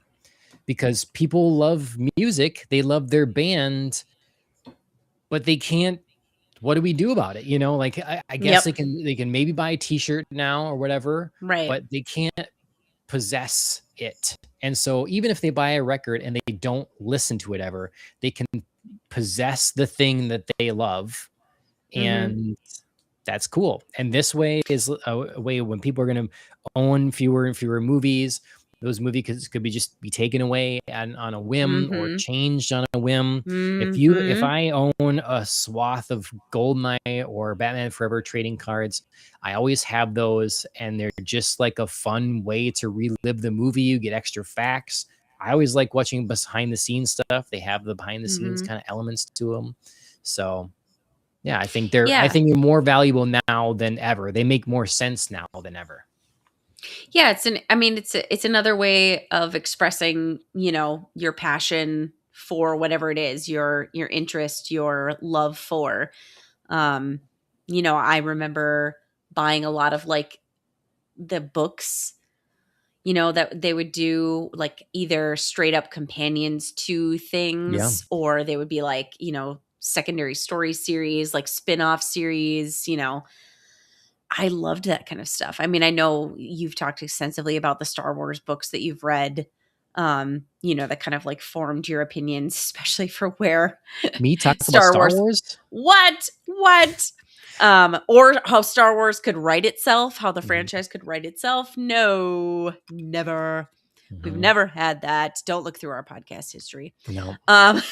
because people love music, they love their band, but they can't. What do we do about it? Like I guess they Yep. can maybe buy a T-shirt now or whatever, Right. but they can't possess it. And so even if they buy a record and they don't listen to it ever, they can possess the thing that they love, Mhm. and that's cool. And this way is a way when people are going to own fewer and fewer movies. Those movies could be taken away on a whim or Mhm. changed on a whim. If Mhm. I own a swath of Goldeneye or Batman Forever trading cards, I always have those, and they're just like a fun way to relive the movie. You get extra facts. I always like watching behind the scenes stuff. They have the behind the scenes Mhm. kind of elements to them. So yeah, I think they're more valuable now than ever. They make more sense now than ever. Yeah, I mean, it's another way of expressing, your passion for whatever it is, your interest, your love for. Um, I remember buying a lot of like the books, that they would do like either straight up companions to Yeah. things, or they would be like, secondary story series, like spin-off series. I loved that kind of stuff. I mean, I know you've talked extensively about the Star Wars books that you've read, that kind of like formed your opinions, especially for where Me talk about Star Star Wars, Wars? what? Or how Star Wars could write itself, how the Mhm. franchise could write itself. No, never. We've Mhm. never had that. Don't look through our podcast history. No. Um,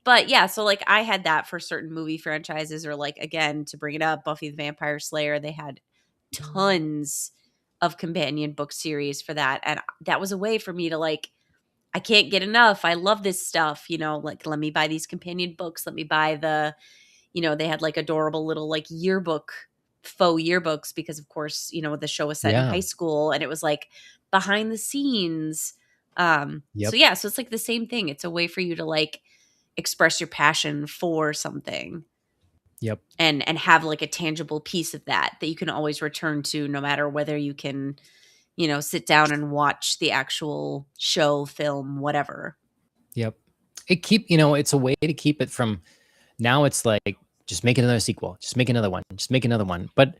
but yeah, so like I had that for certain movie franchises, or like again to bring it up, Buffy the Vampire Slayer. They had tons of companion book series for that, and that was a way for me to like. I can't get enough. I love this stuff. Like let me buy these companion books. Let me buy they had like adorable little like faux yearbooks, because of course, the show was set in Yeah. high school, and it was like behind the scenes. So Yep. yeah, so it's like the same thing. It's a way for you to like express your passion for something, Yep. and have like a tangible piece of that you can always return to, no matter whether you can, sit down and watch the actual show, film, whatever. Yep. It's a way to keep it from now. It's like, just make another sequel, just make another one, just make another one. But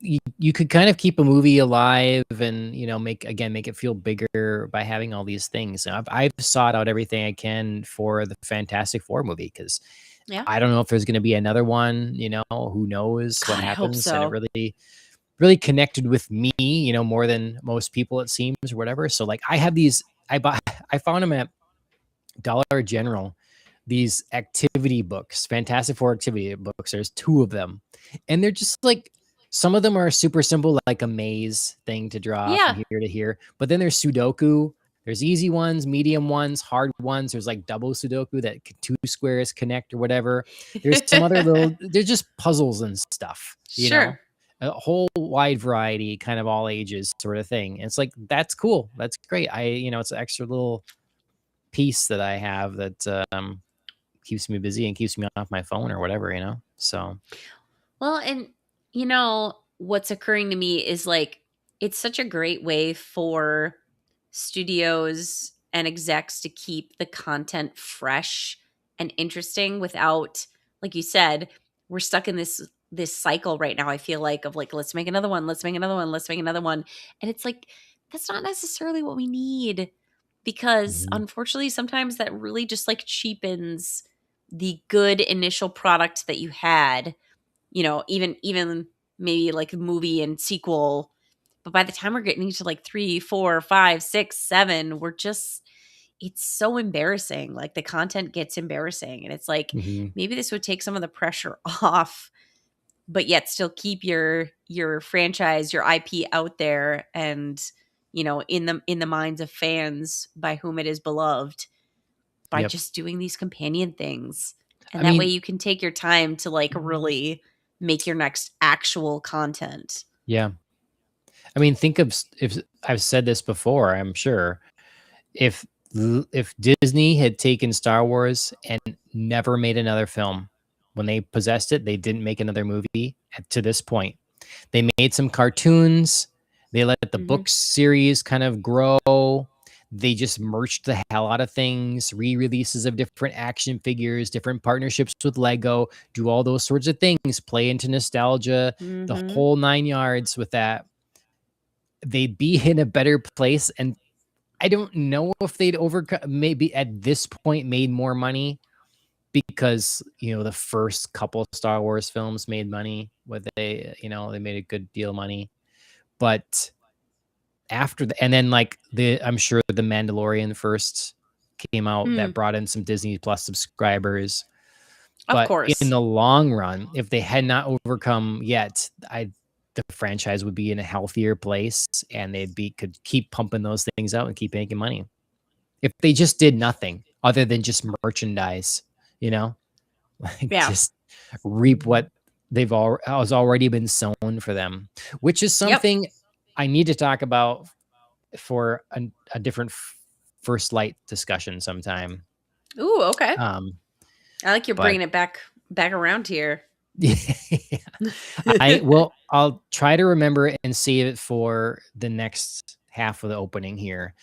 you could kind of keep a movie alive and, make it feel bigger by having all these things. And I've sought out everything I can for the Fantastic Four movie, because Yeah. I don't know if there's going to be another one. Who knows what God, I hope happens? And it so. really connected with me, more than most people, it seems, or whatever. So like I have these, I found them at Dollar General, these activity books, Fantastic Four activity books. There's two of them, and they're just like, some of them are super simple, like a maze thing to draw from Yeah. here to here. But then there's Sudoku. There's easy ones, medium ones, hard ones. There's like double Sudoku that 2 squares connect or whatever. There's some other they're just puzzles and stuff, Sure. a whole wide variety, kind of all ages sort of thing. And it's like, that's cool. That's great. It's an extra little piece that I have that keeps me busy and keeps me off my phone or whatever. So. Well, and what's occurring to me is like it's such a great way for studios and execs to keep the content fresh and interesting without, like you said, we're stuck in this cycle right now. I feel like of like, let's make another one, let's make another one, let's make another one. And it's like that's not necessarily what we need, because unfortunately sometimes that really just like cheapens the good initial product that you had, even maybe like movie and sequel. But by the time we're getting to like 3, 4, 5, 6, 7, it's so embarrassing. Like the content gets embarrassing. And it's like, maybe this would take some of the pressure off, but yet still keep your franchise, your IP out there and, in the minds of fans by whom it is beloved, by just doing these companion things. And that way you can take your time to like really make your next actual content. Yeah. I mean, think of, if I've said this before, I'm sure, if Disney had taken Star Wars and never made another film, when they possessed it, they didn't make another movie to this point. They made some cartoons. They let the book series kind of grow. They just merged the hell out of things, re-releases of different action figures, different partnerships with Lego, do all those sorts of things, play into nostalgia, the whole 9 yards with that. They'd be in a better place. And I don't know if they'd maybe at this point made more money, because, the first couple of Star Wars films made money. They made a good deal of money. But after and then like I'm sure the Mandalorian first came out, that brought in some Disney Plus subscribers. Of course. In the long run, if they had not overcome yet, the franchise would be in a healthier place, and could keep pumping those things out and keep making money. If they just did nothing other than just merchandise, just reap what has already been sown for them, which is something I need to talk about for a different First Light discussion sometime. Ooh, okay. I like you're bringing it back around here. Yeah. I'll try to remember and save it for the next half of the opening here.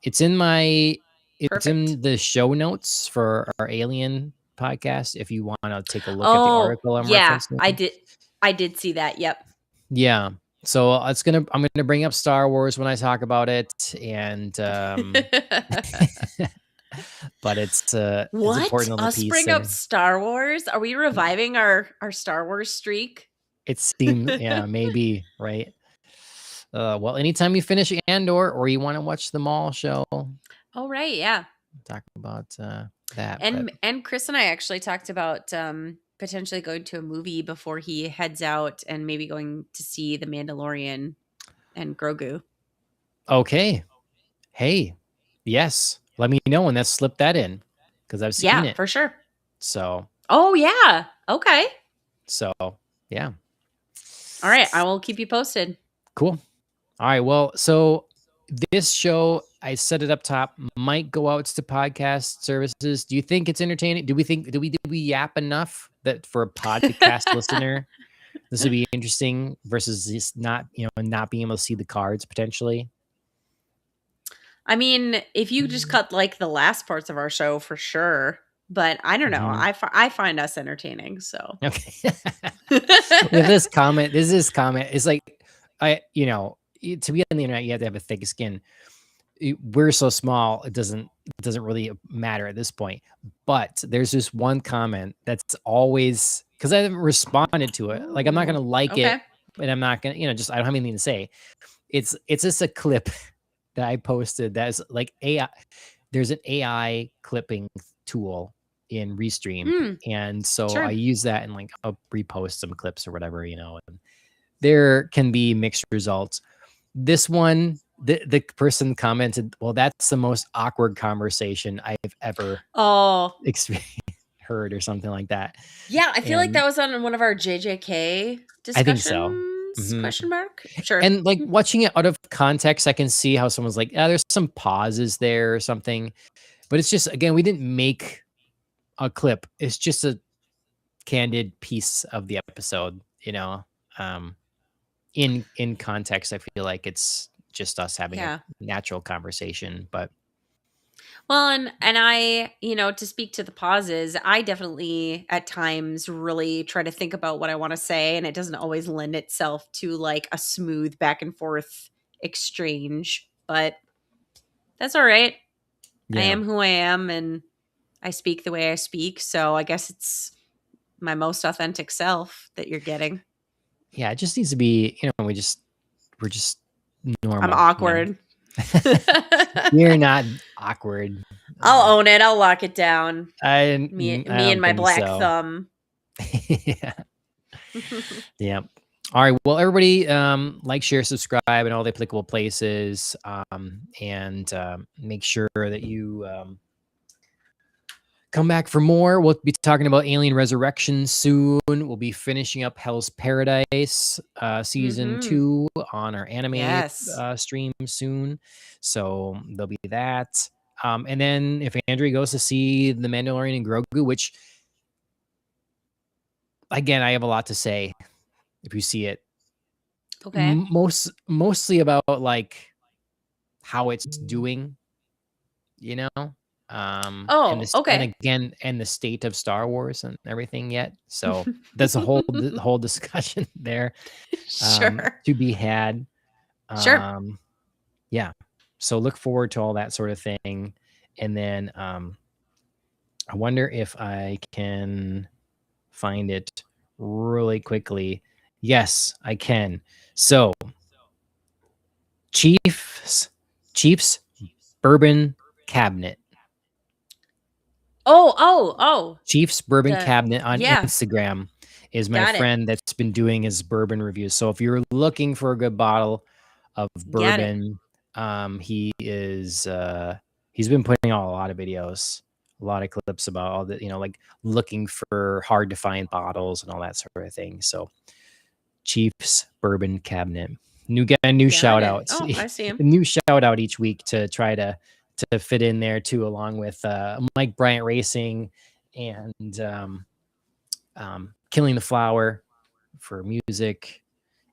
It's in the show notes for our Alien podcast, if you want to take a look at the article I'm referencing. I did see that. Yep. Yeah. So I'm gonna bring up Star Wars when I talk about it, and but it's important on the piece. Bring up Star Wars? Are we reviving our Star Wars streak? It seemed, yeah, maybe, right? Well, anytime you finish Andor or you want to watch the Mall show. Oh, right, yeah. Talk about that. And Chris and I actually talked about potentially going to a movie before he heads out, and maybe going to see The Mandalorian and Grogu. Okay. Hey, yes. Let me know when that's slipped that in, because I've seen it. Yeah, for sure. So. Oh, yeah. Okay. So, yeah. All right. I will keep you posted. Cool. All right. Well, so this show, I set it up top, might go out to podcast services. Do you think it's entertaining? Do we yap enough that for a podcast listener, this would be interesting versus just not being able to see the cards potentially? I mean, if you just cut like the last parts of our show, for sure. But I don't know. I find us entertaining. So okay. With this comment, it's like to be on the internet, you have to have a thick skin. We're so small, it doesn't really matter at this point. But there's this one comment that's always, because I haven't responded to it. Like, I'm not gonna like it, and I'm not gonna, I don't have anything to say. It's just a clip that I posted that's like AI. There's an AI clipping tool in Restream, and so I use that, and like I'll repost some clips or whatever, and there can be mixed results. This one the person commented, "Well, that's the most awkward conversation I've ever Oh. heard," or something like that. Yeah, I feel like that And was on one of our JJK I think so. discussions? Mhm. Question mark? Sure. And, like, watching it out of context, I can see how someone's like, "Ah, there's some pauses there or something." But it's just, again, we didn't make a clip. It's just a candid piece of the episode, you know? Um, in context, I feel like it's just us having a Yeah. natural conversation, but Well, and I, to speak to the pauses, I definitely at times really try to think about what I want to say, and it doesn't always lend itself to like a smooth back and forth exchange, but that's all right. I yeah. am who I am and I speak the way I speak, so I guess it's my most authentic self that you're getting. Yeah, it just needs to be, we're just I'm normal, awkward. You're not awkward. I'll own it. I'll lock it down. Me I me and don't my think black so. thumb. Yeah. Yeah. All right. Well, everybody, like, share, subscribe in all the applicable places, and make sure that you come back for more. We'll be talking about Alien Resurrection soon. We'll be finishing up Hell's Paradise season Mhm. 2 on our anime Yes. stream soon. So there'll be that. And then if Andrea goes to see The Mandalorian and Grogu, which, again, I have a lot to say if you see it. Okay. Mostly about, like, how it's doing, you know? And Oh, this, and okay. again, and the state of Star Wars and everything yet. So that's a whole discussion there Sure. to be had. Sure. Yeah. So look forward to all that sort of thing. And then I wonder if I can find it really quickly. Yes, I can. So Chiefs Bourbon Cabinet. Oh. Chiefs Bourbon The Cabinet on yeah, Instagram is my got it. friend that's been doing his bourbon reviews. So if you're looking for a good bottle of Got it. bourbon, he's been putting out a lot of videos, a lot of clips about all the, like, looking for hard to find bottles and all that sort of thing. So Chiefs Bourbon Cabinet. Get a new Got shout it. out. Oh, I see A him. new shout out each week to try to fit in there too, along with Mike Bryant Racing and Killing the Flower for music,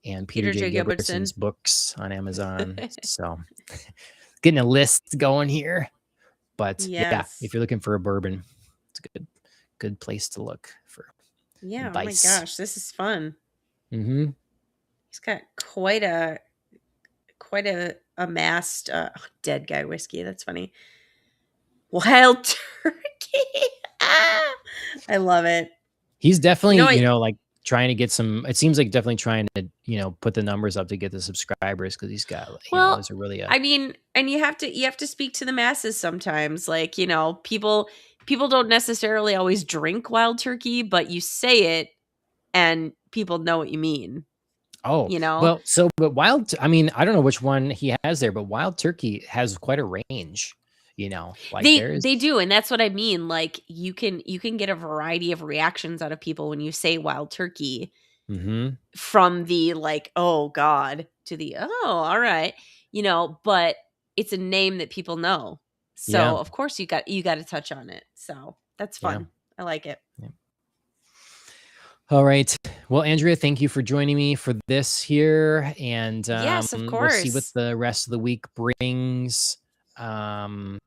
and Peter Peter J. J. Gilbertson's Gilbertson. books on Amazon. So getting a list going here. But yeah, if Yes. you're looking for a bourbon, it's a good place to look for Yeah, oh my advice. gosh, this is fun. Mm-hmm. He's got quite a amassed dead guy whiskey. That's funny. Wild turkey. Ah, I love it. He's You definitely, know, I like, trying to get some, it seems like definitely trying to, put the numbers up to get the subscribers, because he's got, well, there's a really I mean, and you have to speak to the masses sometimes. Like, people don't necessarily always drink wild turkey, but you say it and people know what you mean, Oh, you know? well, but I mean, I don't know which one he has there, but Wild Turkey has quite a range, like They there's do, and that's what I mean. Like you can get a variety of reactions out of people when you say wild turkey, Mhm. from the like, "Oh god," to the, "Oh, all right." But it's a name that people know. So, Yeah, of course you got to touch on it. So, that's yeah, fun. I like it. yeah. All right. Well, Andrea, thank you for joining me for this here, and Yes, of we'll see what course. the rest of the week brings, or Yeah,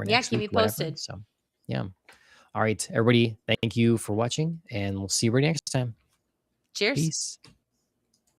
next keep me week, whatever. posted. So, yeah. All right, everybody, thank you for watching, and we'll see you next time. Cheers. Peace.